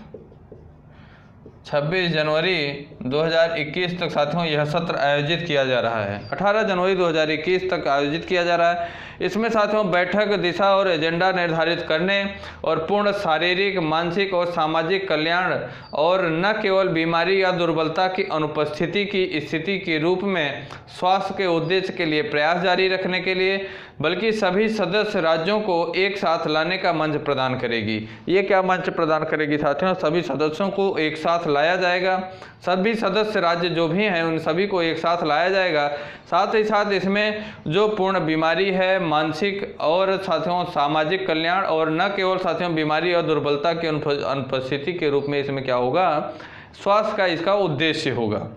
[SPEAKER 2] 26 जनवरी 2021 तक साथियों यह सत्र आयोजित किया जा रहा है। 18 जनवरी 2021 तक आयोजित किया जा रहा है। इसमें साथियों बैठक, दिशा और एजेंडा निर्धारित करने और पूर्ण शारीरिक, मानसिक और सामाजिक कल्याण और न केवल बीमारी या दुर्बलता की अनुपस्थिति की स्थिति के रूप में स्वास्थ्य के उद्देश्य के लिए प्रयास जारी रखने के लिए बल्कि सभी सदस्य राज्यों को एक साथ लाने का मंच प्रदान करेगी। ये क्या मंच प्रदान करेगी साथियों, सभी सदस्यों को एक साथ लाया जाएगा। सभी सदस्य राज्य जो भी हैं उन सभी को एक साथ लाया जाएगा। साथ ही साथ इसमें जो पूर्ण बीमारी है, मानसिक और साथियों सामाजिक कल्याण और न केवल साथियों बीमारी और दुर्बलता की अनुपस्थिति के रूप में इसमें क्या होगा, स्वास्थ्य का इसका उद्देश्य होगा।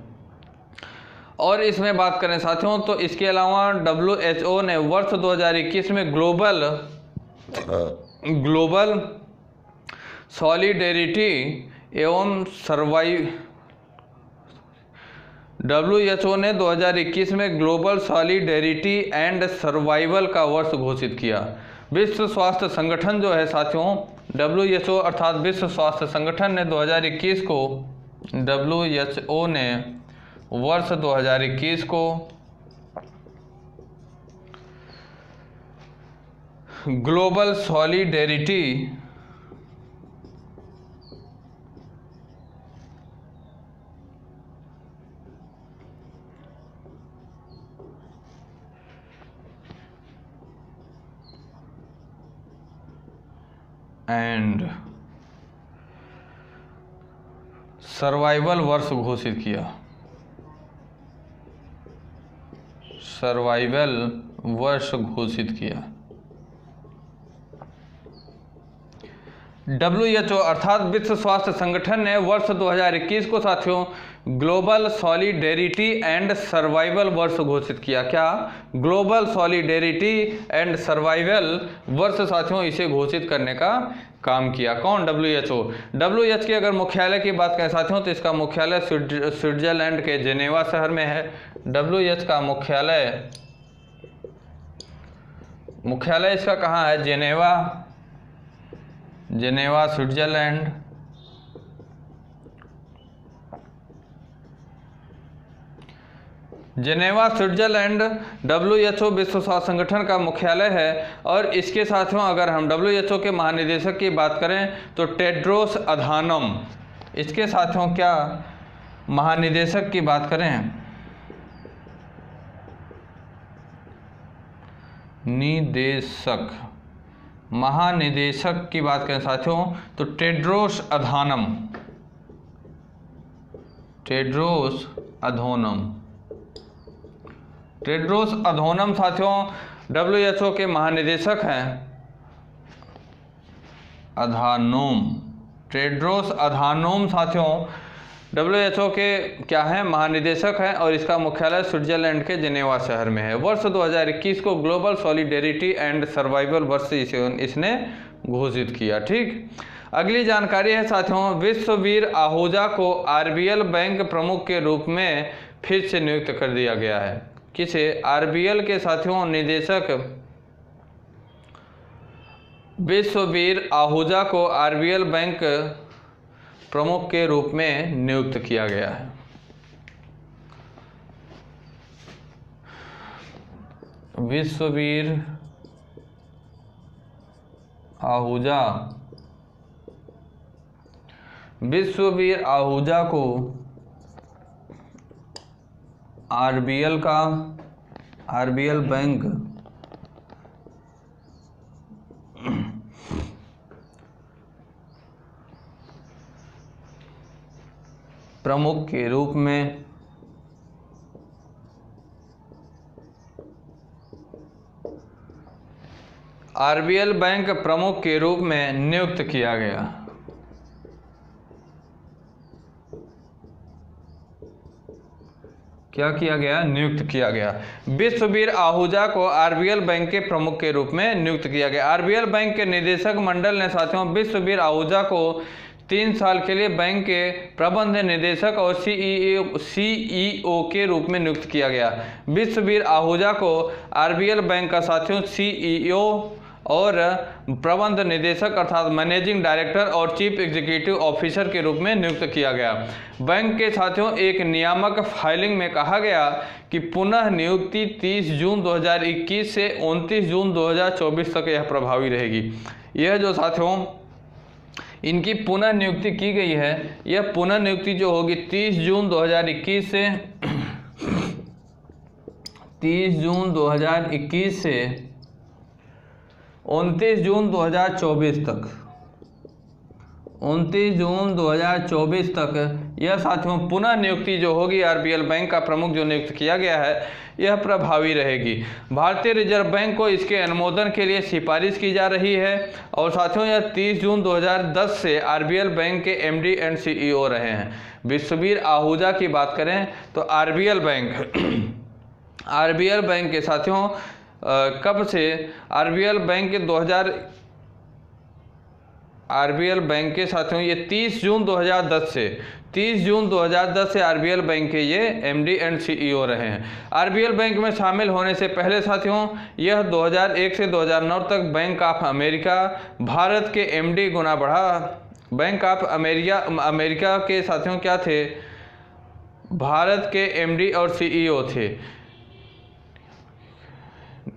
[SPEAKER 2] और इसमें बात करें साथियों तो इसके अलावा WHO ने वर्ष 2021 में ग्लोबल सॉलिडेरिटी एवं WHO ने 2021 में ग्लोबल सॉलिडेरिटी एंड सर्वाइवल का वर्ष घोषित किया। विश्व स्वास्थ्य संगठन जो है साथियों WHO अर्थात विश्व स्वास्थ्य संगठन ने 2021 को WHO ने वर्ष 2021 को ग्लोबल सॉलिडेरिटी एंड सर्वाइवल वर्ष घोषित किया। सर्वाइवल वर्ष घोषित किया। WHO अर्थात विश्व स्वास्थ्य संगठन ने वर्ष 2021 को साथियों ग्लोबल सॉलिडेरिटी एंड सर्वाइवल वर्ष घोषित किया। क्या? ग्लोबल सॉलिडेरिटी एंड सर्वाइवल वर्ष साथियों इसे घोषित करने का काम किया। कौन? WHO। WHO के अगर मुख्यालय की बात करें साथियों तो इसका मुख्यालय स्विट्जरलैंड के जेनेवा शहर में है। WHO का मुख्यालय इसका कहाँ है? Geneva Switzerland. Geneva Switzerland WHO विश्व स्वास्थ्य संगठन का मुख्यालय है। और इसके साथियों अगर हम WHO के महानिदेशक की बात करें तो टेड्रोस अधानम, इसके साथियों क्या महानिदेशक की बात करें, महानिदेशक की बात करें साथियों तो टेड्रोस अधोनम साथियों WHO के महानिदेशक हैं। टेड्रोस अधानोम साथियों WHO के क्या हैं? महानिदेशक हैं और इसका मुख्यालय स्विट्जरलैंड के जेनेवा शहर में है। वर्ष 2021 को ग्लोबल सॉलिडेरिटी एंड सर्वाइवल वर्ष इसने घोषित किया। ठीक, अगली जानकारी है साथियों, विश्ववीर आहूजा को RBL बैंक प्रमुख के रूप में फिर से नियुक्त कर दिया गया है। किसे? RBL के साथियों निदेशक विश्ववीर आहूजा को RBL बैंक प्रमुख के रूप में नियुक्त किया गया है। विश्ववीर आहूजा को RBL बैंक प्रमुख के रूप में नियुक्त किया गया। क्या किया गया? नियुक्त किया गया। विश्ववीर आहूजा को RBL बैंक के प्रमुख के रूप में नियुक्त किया गया। RBL बैंक के निदेशक मंडल ने साथियों विश्ववीर आहूजा को 3 साल के लिए बैंक के प्रबंध निदेशक और CEO के रूप में नियुक्त किया गया। विश्ववीर आहूजा को RBL बैंक का साथियों CEO और प्रबंध निदेशक अर्थात मैनेजिंग डायरेक्टर और चीफ एग्जीक्यूटिव ऑफिसर के रूप में नियुक्त किया गया। बैंक के साथियों एक नियामक फाइलिंग में कहा गया कि पुनः नियुक्ति 30 जून 2021 से 29 जून 2024 तक यह प्रभावी रहेगी। यह जो साथियों इनकी पुनः नियुक्ति की गई है, यह पुनः नियुक्ति जो होगी 30 जून 2021 से 29 जून 2024 तक 29 जून 2024 तक यह साथियों पुनः नियुक्ति जो होगी RBL बैंक का प्रमुख जो नियुक्त किया गया है यह प्रभावी रहेगी। भारतीय रिजर्व बैंक को इसके अनुमोदन के लिए सिफारिश की जा रही है। और साथियों यह 30 जून 2010 से RBL बैंक के MD एंड CEO रहे हैं। विश्ववीर आहूजा की बात करें तो RBL बैंक के साथियों कब से RBL बैंक के साथियों ये 30 जून 2010 से RBL बैंक के ये MD एंड CEO रहे हैं। RBL बैंक में शामिल होने से पहले साथियों यह 2001 से 2009 तक बैंक ऑफ अमेरिका भारत के MD गुना बढ़ा। बैंक ऑफ अमेरिका के साथियों क्या थे? भारत के MD और CEO थे।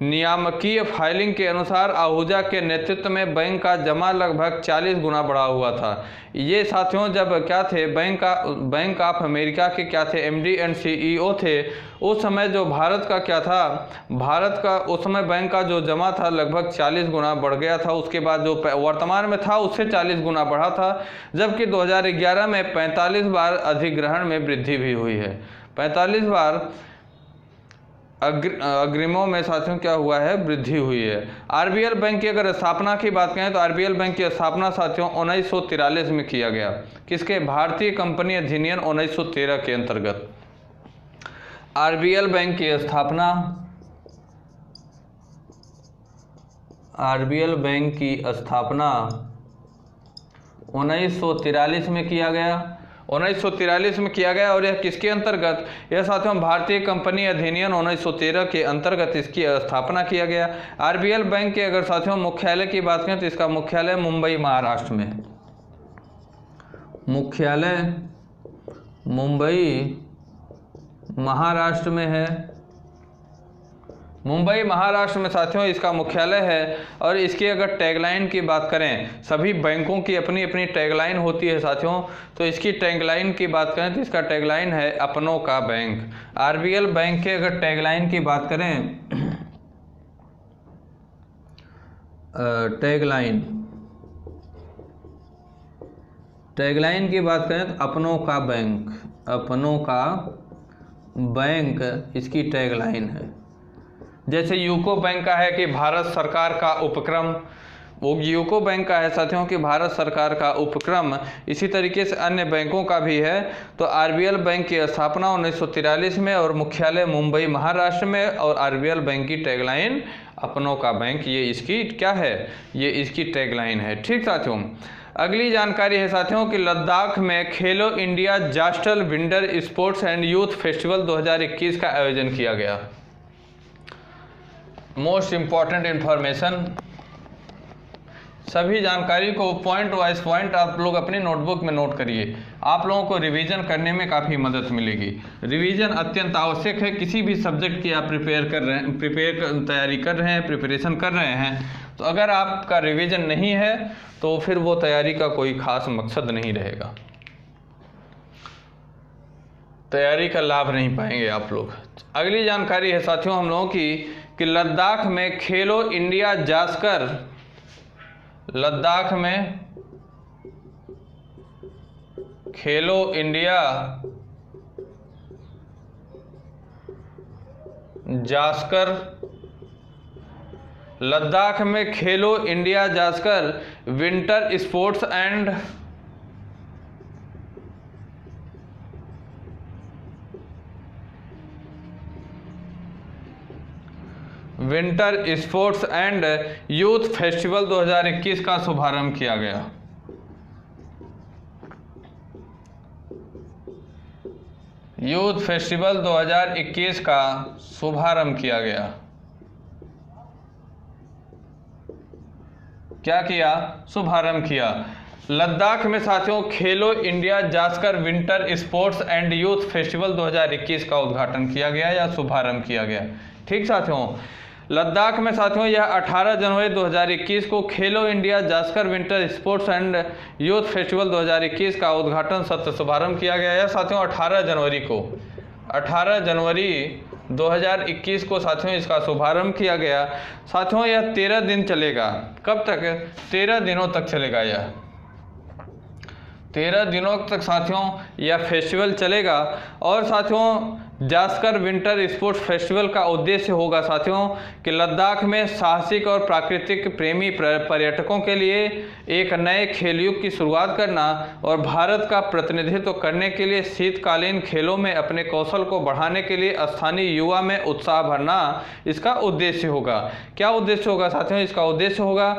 [SPEAKER 2] नियामकीय फाइलिंग के अनुसार आहूजा के नेतृत्व में बैंक का जमा लगभग 40 गुना बढ़ा हुआ था। ये साथियों जब क्या थे बैंक ऑफ अमेरिका के क्या थे MD एंड CEO थे, उस समय जो भारत का उस समय बैंक का जो जमा था लगभग 40 गुना बढ़ गया था। उसके बाद जो वर्तमान में था उससे 40 गुना बढ़ा था, जबकि 2011 में 45 बार अधिग्रहण में वृद्धि भी हुई है। 45 बार अग्रिमों में साथियों क्या हुआ है, वृद्धि हुई है। आरबीएल बैंक की अगर स्थापना की बात करें तो आरबीएल बैंक की स्थापना साथियों 1943 में किया गया। किसके? भारतीय कंपनी अधिनियम 1913 के अंतर्गत आरबीएल बैंक की स्थापना 1943 में किया गया। 1943 में किया गया और यह किसके अंतर्गत? यह साथियों भारतीय कंपनी अधिनियम 1913 के अंतर्गत इसकी स्थापना किया गया। आरबीएल बैंक के अगर साथियों मुख्यालय की बात करें तो इसका मुख्यालय मुंबई महाराष्ट्र में, मुख्यालय मुंबई महाराष्ट्र में है। मुंबई महाराष्ट्र में साथियों इसका मुख्यालय है। और इसकी अगर टैगलाइन की बात करें, सभी बैंकों की अपनी अपनी टैगलाइन होती है साथियों, तो इसकी टैगलाइन की बात करें तो इसका टैगलाइन है अपनों का बैंक। आरबीएल बैंक के अगर टैगलाइन की बात करें, टैगलाइन की बात करें तो अपनों का बैंक, अपनों का बैंक इसकी टैगलाइन है। जैसे यूको बैंक का है कि भारत सरकार का उपक्रम, वो यूको बैंक का है साथियों कि भारत सरकार का उपक्रम। इसी तरीके से अन्य बैंकों का भी है। तो आरबीएल बैंक की स्थापना 1943 में और मुख्यालय मुंबई महाराष्ट्र में, और आरबीएल बैंक की टैगलाइन अपनों का बैंक, ये इसकी क्या है, ये इसकी टैगलाइन है। ठीक साथियों, अगली जानकारी है साथियों कि लद्दाख में खेलो इंडिया जास्टल winter sports and youth festival 2021 का आयोजन किया गया। मोस्ट इंपॉर्टेंट इंफॉर्मेशन, सभी जानकारी को पॉइंट वाइज पॉइंट आप लोग अपनी नोटबुक में नोट करिए। आप लोगों को रिवीजन करने में काफ़ी मदद मिलेगी। रिवीजन अत्यंत आवश्यक है। किसी भी सब्जेक्ट की आप तैयारी कर रहे हैं, प्रिपरेशन कर रहे हैं, तो अगर आपका रिवीजन नहीं है तो फिर वो तैयारी का कोई खास मकसद नहीं रहेगा, तैयारी का लाभ नहीं पाएंगे आप लोग। अगली जानकारी है साथियों हम लोगों की कि लद्दाख में खेलो इंडिया जास्कर, लद्दाख में खेलो इंडिया जास्कर, लद्दाख में Khelo India Zanskar winter sports and youth festival 2021 का शुभारंभ किया गया। यूथ फेस्टिवल 2021 का शुभारंभ किया गया। क्या किया? शुभारंभ किया। लद्दाख में साथियों खेलो India Zanskar winter sports and youth festival 2021 का उद्घाटन किया गया या शुभारंभ किया गया। ठीक साथियों, लद्दाख में साथियों यह 18 जनवरी 2021 को खेलो India Zanskar winter sports and youth festival 2021 का उद्घाटन सत्र शुभारंभ किया गया है साथियों 18 जनवरी को। 18 जनवरी 2021 को साथियों इसका शुभारंभ किया गया। साथियों यह 13 दिन चलेगा। कब तक? 13 दिनों तक चलेगा। यह 13 दिनों तक साथियों यह फेस्टिवल चलेगा। और साथियों जास्कर विंटर स्पोर्ट्स फेस्टिवल का उद्देश्य होगा साथियों कि लद्दाख में साहसिक और प्राकृतिक प्रेमी पर्यटकों के लिए एक नए खेल युग की शुरुआत करना और भारत का प्रतिनिधित्व करने के लिए शीतकालीन खेलों में अपने कौशल को बढ़ाने के लिए स्थानीय युवा में उत्साह भरना इसका उद्देश्य होगा। क्या उद्देश्य होगा साथियों? इसका उद्देश्य होगा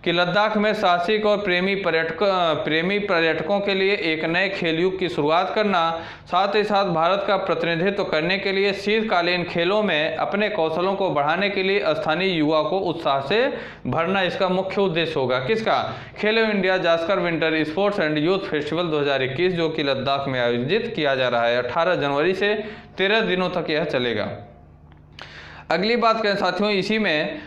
[SPEAKER 2] कि लद्दाख में साहसिक और प्रेमी पर्यटकों के लिए एक नए खेल युग की शुरुआत करना, साथ ही साथ भारत का प्रतिनिधित्व करने के लिए शीतकालीन खेलों में अपने कौशलों को बढ़ाने के लिए स्थानीय युवा को उत्साह से भरना इसका मुख्य उद्देश्य होगा। किसका? खेलो India Zanskar winter sports and youth festival 2021 जो कि लद्दाख में आयोजित किया जा रहा है। 18 जनवरी से 13 दिनों तक यह चलेगा। अगली बात करें साथियों इसी में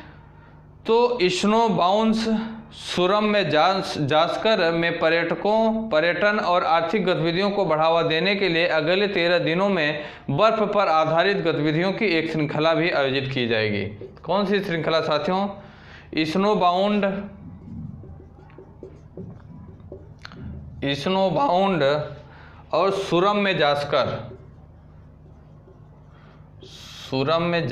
[SPEAKER 2] तो स्नो बाउंस सुरम में जास्कर में पर्यटन और आर्थिक गतिविधियों को बढ़ावा देने के लिए अगले 13 दिनों में बर्फ पर आधारित गतिविधियों की एक श्रृंखला भी आयोजित की जाएगी। कौन सी श्रृंखला साथियों? स्नो बाउंड और सुरम में जास्कर सुरम में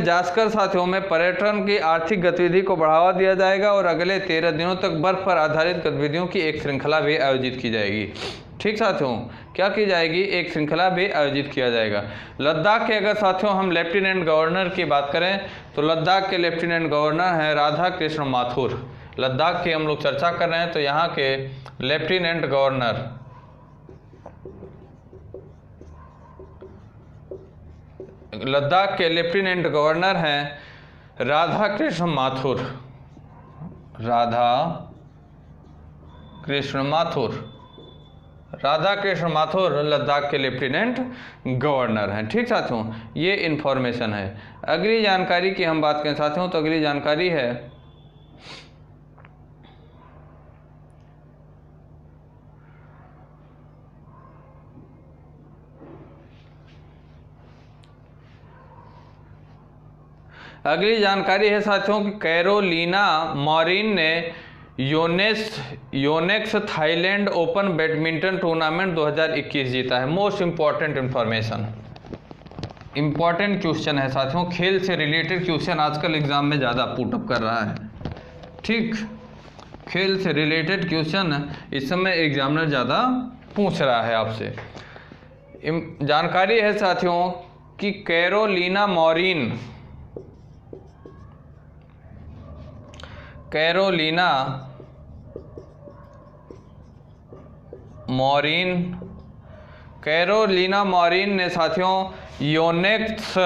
[SPEAKER 2] जास्कर साथियों में पर्यटन की आर्थिक गतिविधि को बढ़ावा दिया जाएगा और अगले 13 दिनों तक बर्फ पर आधारित गतिविधियों की एक श्रृंखला भी आयोजित की जाएगी। ठीक साथियों, क्या की जाएगी? एक श्रृंखला भी आयोजित किया जाएगा। लद्दाख के अगर साथियों हम लेफ्टिनेंट गवर्नर की बात करें तो लद्दाख के लेफ्टिनेंट गवर्नर हैं राधा कृष्ण माथुर। लद्दाख की हम लोग चर्चा कर रहे हैं तो यहाँ के लेफ्टिनेंट गवर्नर लद्दाख के लेफ्टिनेंट गवर्नर हैं राधा कृष्ण माथुर। राधा कृष्ण माथुर लद्दाख के लेफ्टिनेंट गवर्नर हैं। ठीक साथियों, ये इंफॉर्मेशन है। अगली जानकारी की हम बात करें साथियों तो अगली जानकारी है साथियों कि कैरोलिना मॉरिन ने Yonex Thailand open badminton tournament 2021 जीता है। Most important information, important question है साथियों। खेल से रिलेटेड क्वेश्चन आजकल एग्जाम में ज़्यादा पुटअप कर रहा है। ठीक, खेल से रिलेटेड क्वेश्चन इस समय एग्जामिनर ज़्यादा पूछ रहा है आपसे। जानकारी है साथियों कि कैरोलिना मॉरिन ने साथियों Yonex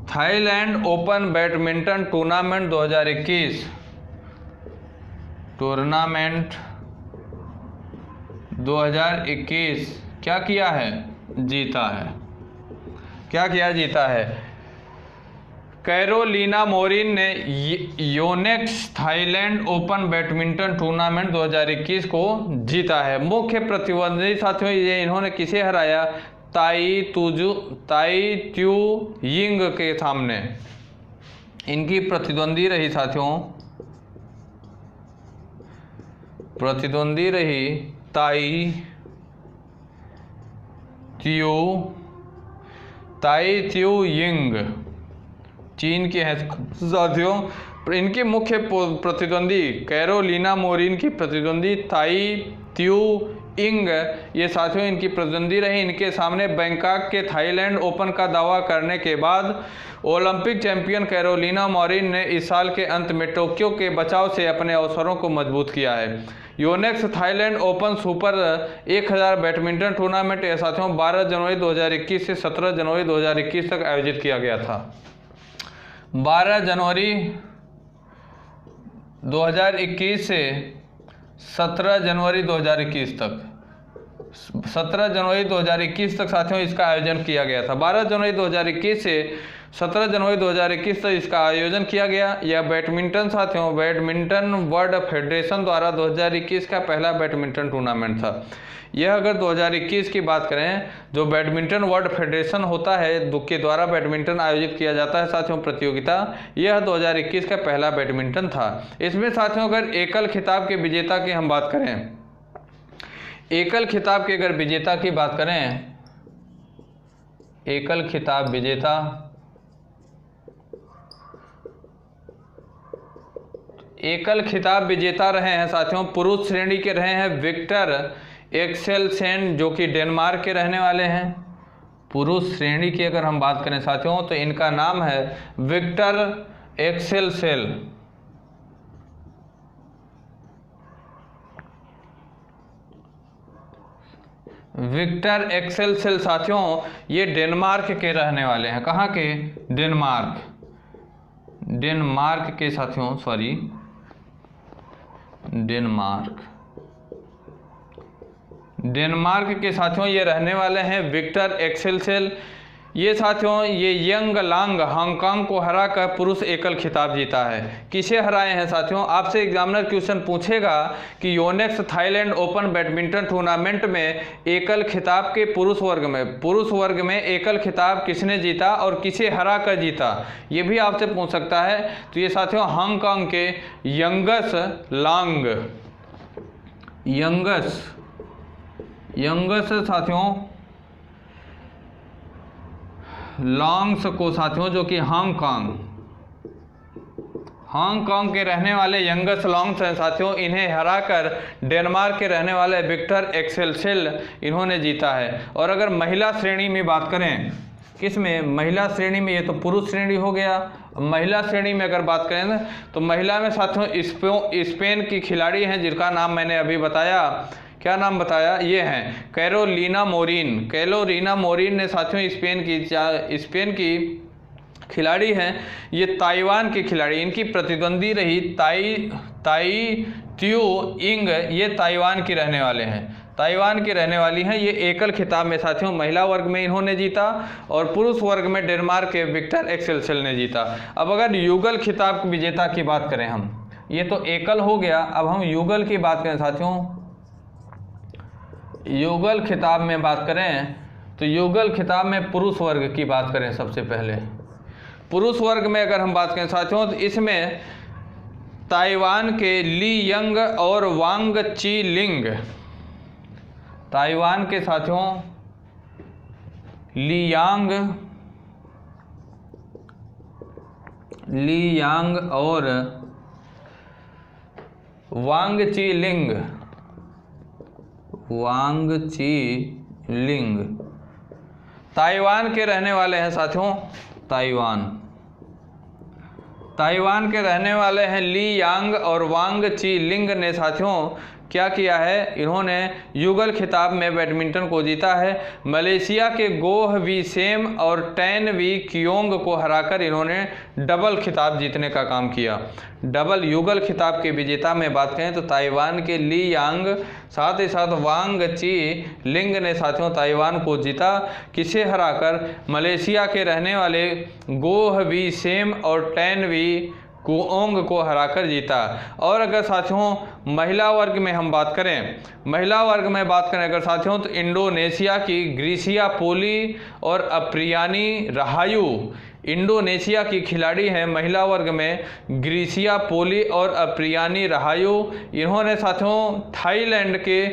[SPEAKER 2] Thailand open badminton tournament 2021 क्या किया है? जीता है। कैरोलिना मॉरिन ने Yonex Thailand open badminton tournament 2021 को जीता है। मुख्य प्रतिद्वंदी साथियों ये इन्होंने किसे हराया? ताई त्यू यिंग के सामने इनकी प्रतिद्वंदी रही साथियों, ताई त्यू यिंग चीन के हैं साथियों। इनके मुख्य प्रतिद्वंदी कैरोलिना मॉरिन की प्रतिद्वंदी ताई त्यू यिंग ये साथियों इनकी प्रतिद्वंदी रही। इनके सामने बैंकॉक के थाईलैंड ओपन का दावा करने के बाद ओलंपिक चैंपियन कैरोलिना मॉरिन ने इस साल के अंत में टोक्यो के बचाव से अपने अवसरों को मजबूत किया है। Yonex Thailand open super 1000 badminton tournament ये साथियों 12 जनवरी 2021 से 17 जनवरी 2021 तक आयोजित किया गया था। 12 जनवरी 2021 से 17 जनवरी 2021 तक 17 जनवरी 2021 तक साथियों इसका आयोजन किया गया था। 12 जनवरी 2021 से 17 जनवरी 2021 तक इसका आयोजन किया गया। यह बैडमिंटन साथियों बैडमिंटन वर्ल्ड फेडरेशन द्वारा 2021 का पहला बैडमिंटन टूर्नामेंट था। यह अगर 2021 की बात करें जो बैडमिंटन वर्ल्ड फेडरेशन होता है के द्वारा बैडमिंटन आयोजित किया जाता है साथियों प्रतियोगिता, यह 2021 का पहला बैडमिंटन था। इसमें साथियों अगर एकल खिताब के विजेता की हम बात करें, एकल खिताब के अगर विजेता की बात करें, एकल खिताब विजेता रहे हैं साथियों पुरुष श्रेणी के रहे हैं विक्टर एक्सेलसेन जो कि डेनमार्क के रहने वाले हैं। पुरुष श्रेणी की अगर हम बात करें साथियों तो इनका नाम है विक्टर एक्सेलसेन। विक्टर एक्सेलसेन साथियों ये डेनमार्क के रहने वाले हैं। कहाँ के? डेनमार्क के साथियों, सॉरी डेनमार्क के साथियों ये रहने वाले हैं विक्टर एक्सेलसेन। ये साथियों ये यंग लांग हांगकांग को हराकर पुरुष एकल खिताब जीता है। किसे हराए हैं साथियों? आपसे एग्जामिनर क्वेश्चन पूछेगा कि Yonex Thailand open badminton tournament में एकल खिताब के पुरुष वर्ग में एकल खिताब किसने जीता और किसे हरा कर जीता, ये भी आपसे पूछ सकता है। तो ये साथियों हांगकांग के यंगस साथियों लॉन्ग्स को साथियों, जो कि हांगकांग के रहने वाले यंगस लॉन्ग्स हैं साथियों, इन्हें हराकर डेनमार्क के रहने वाले विक्टर एक्सेलसेल इन्होंने जीता है। और अगर महिला श्रेणी में बात करें, किसमें? महिला श्रेणी में, ये तो पुरुष श्रेणी हो गया। महिला श्रेणी में अगर बात करें ना, तो महिला में साथियों स्पेन की खिलाड़ी हैं जिनका नाम मैंने अभी बताया। क्या नाम बताया? ये हैं कैरोलिना मोरिन ने साथियों स्पेन की खिलाड़ी हैं। ये ताइवान की खिलाड़ी, इनकी प्रतिद्वंदी रही ताई त्यू इंग, ये ताइवान की रहने वाली हैं। ये एकल खिताब में साथियों महिला वर्ग में इन्होंने जीता और पुरुष वर्ग में डेनमार्क के विक्टर एक्सेलसेल ने जीता। अब अगर युगल खिताब विजेता की बात करें हम, ये तो एकल हो गया, अब हम युगल की बात करें साथियों, युगल खिताब में बात करें तो युगल खिताब में पुरुष वर्ग की बात करें। सबसे पहले पुरुष वर्ग में अगर हम बात करें साथियों, तो इसमें ताइवान के ली यंग और वांग ची लिंग, ताइवान के साथियों ली यांग और वांग ची लिंग ताइवान के रहने वाले हैं साथियों। ताइवान के रहने वाले हैं ली यांग और वांग ची लिंग ने साथियों क्या किया है? इन्होंने युगल खिताब में बैडमिंटन को जीता है। मलेशिया के गोह वी सेम और टैन वी कियोंग को हराकर इन्होंने डबल खिताब जीतने का काम किया। डबल युगल खिताब के विजेता में बात करें तो ताइवान के ली यांग, साथ ही साथ वांग ची लिंग ने साथियों ताइवान को जीता। किसे हराकर? मलेशिया के रहने वाले गोह वी सेम और टैन वी कुओंग को हराकर जीता। और अगर साथियों महिला वर्ग में हम बात करें, अगर साथियों, तो इंडोनेशिया की ग्रीसिया पोली और अप्रियानी रहायू, इंडोनेशिया की खिलाड़ी हैं महिला वर्ग में ग्रीसिया पोली और अप्रियानी रहायू। इन्होंने साथियों थाईलैंड के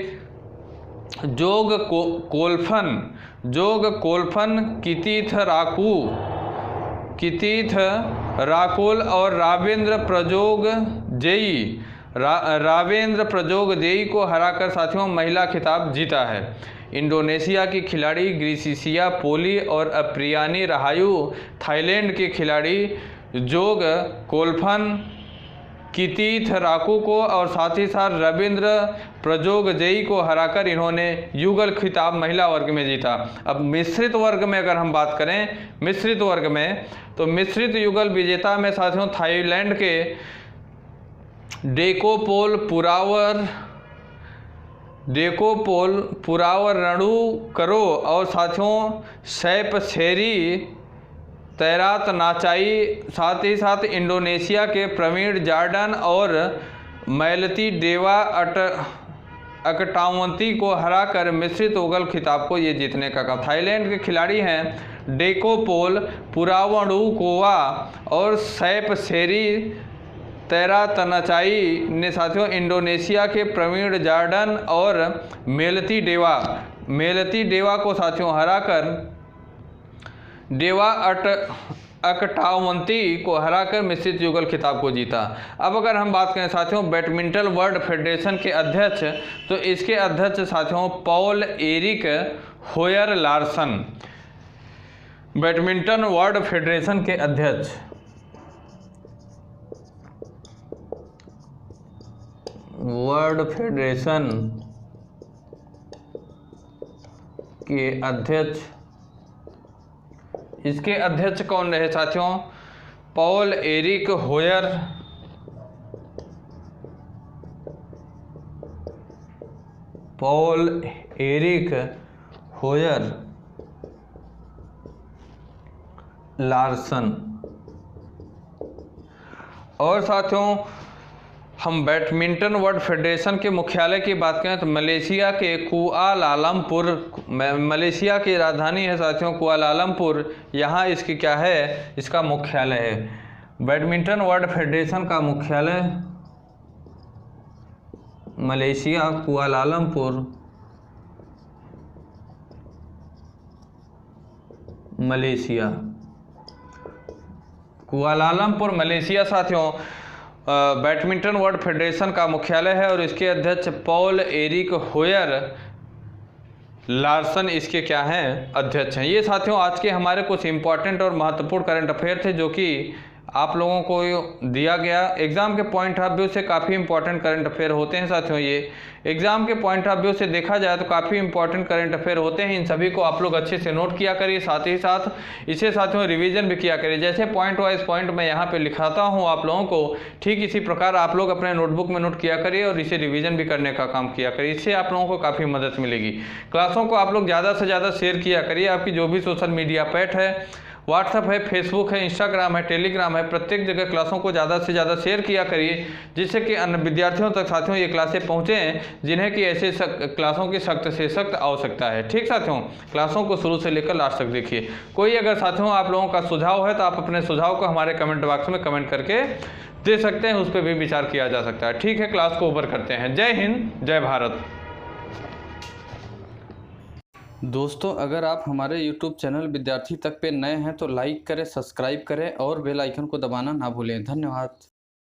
[SPEAKER 2] जोग कोल्फन कितीथ राकुल और रावेंद्र प्रजोग जेई को हराकर साथियों महिला खिताब जीता है। इंडोनेशिया की खिलाड़ी ग्रीसिया पोली और अप्रियानी रहायू, थाईलैंड के खिलाड़ी जोग कोल्फन कितीथ राकू को और साथ ही साथ रविंद्र प्रजोग जेई को हराकर इन्होंने युगल खिताब महिला वर्ग में जीता। अब मिश्रित वर्ग में अगर हम बात करें, तो मिश्रित युगल विजेता में साथियों थाईलैंड के डेकोपोल पुरावर रणु करो और साथियों सैप शेरी तैरात नाचाई, साथ ही साथ इंडोनेशिया के प्रवीण जार्डन और मैलती डेवा अकटावंती को हराकर मिश्रित युगल खिताब को ये जीतने का काम। थाईलैंड के खिलाड़ी हैं डेकोपोल पुरावणुकोवा और सैप शेरी तैरातनाचाई ने साथियों इंडोनेशिया के प्रवीण जार्डन और मेलती डेवा को साथियों हराकर अकटावंती को हराकर मिश्रित युगल खिताब को जीता। अब अगर हम बात करें साथियों बैडमिंटन वर्ल्ड फेडरेशन के अध्यक्ष, तो इसके अध्यक्ष साथियों Paul Eric होयर Larsen, badminton world federation के अध्यक्ष इसके अध्यक्ष कौन रहे साथियों? Paul Eric होयर Larsen. और साथियों हम बैडमिंटन वर्ल्ड फेडरेशन के मुख्यालय की बात करें तो मलेशिया के कुआलालंपुर, मलेशिया की राजधानी है साथियों कुआलालंपुर, यहाँ इसकी क्या है, इसका मुख्यालय है। बैडमिंटन वर्ल्ड फेडरेशन का मुख्यालय Malaysia Kuala Lumpur, Malaysia, Kuala Lumpur Malaysia साथियों बैडमिंटन वर्ल्ड फेडरेशन का मुख्यालय है और इसके अध्यक्ष पॉल एरिक होयर लार्सन इसके क्या हैं, अध्यक्ष हैं। ये साथियों आज के हमारे कुछ इंपॉर्टेंट और महत्वपूर्ण करंट अफेयर थे जो कि आप लोगों को दिया गया। एग्जाम के पॉइंट ऑफ व्यू से काफ़ी इंपॉर्टेंट करंट अफेयर होते हैं साथियों। ये एग्जाम के पॉइंट ऑफ व्यू से देखा जाए तो काफ़ी इंपॉर्टेंट करंट अफेयर होते हैं। इन सभी को आप लोग अच्छे से नोट किया करिए, साथ ही साथ इसे साथियों रिवीजन भी किया करिए। जैसे पॉइंट वाइज पॉइंट मैं यहाँ पे लिखाता हूँ आप लोगों को, ठीक इसी प्रकार आप लोग अपने नोटबुक में नोट किया करिए और इसे रिवीजन भी करने का काम किया करिए। इससे आप लोगों को काफ़ी मदद मिलेगी। क्लासों को आप लोग ज़्यादा से ज़्यादा शेयर किया करिए। आपकी जो भी सोशल मीडिया पैट है, व्हाट्सअप है, फेसबुक है, इंस्टाग्राम है, टेलीग्राम है, प्रत्येक जगह क्लासों को ज़्यादा से ज़्यादा शेयर किया करिए जिससे कि अन्य विद्यार्थियों तक साथियों ये क्लासें पहुँचें जिन्हें कि ऐसे क्लासों की सख्त से सख्त आवश्यकता है। ठीक साथियों, क्लासों को शुरू से लेकर लास्ट तक देखिए। कोई अगर साथियों आप लोगों का सुझाव है तो आप अपने सुझाव को हमारे कमेंट बॉक्स में कमेंट करके दे सकते हैं, उस पर भी विचार किया जा सकता है। ठीक है, क्लास को ओवर करते हैं। जय हिंद, जय भारत।
[SPEAKER 1] दोस्तों अगर आप हमारे YouTube चैनल विद्यार्थी तक पे नए हैं तो लाइक करें, सब्सक्राइब करें और बेल आइकन को दबाना ना भूलें। धन्यवाद।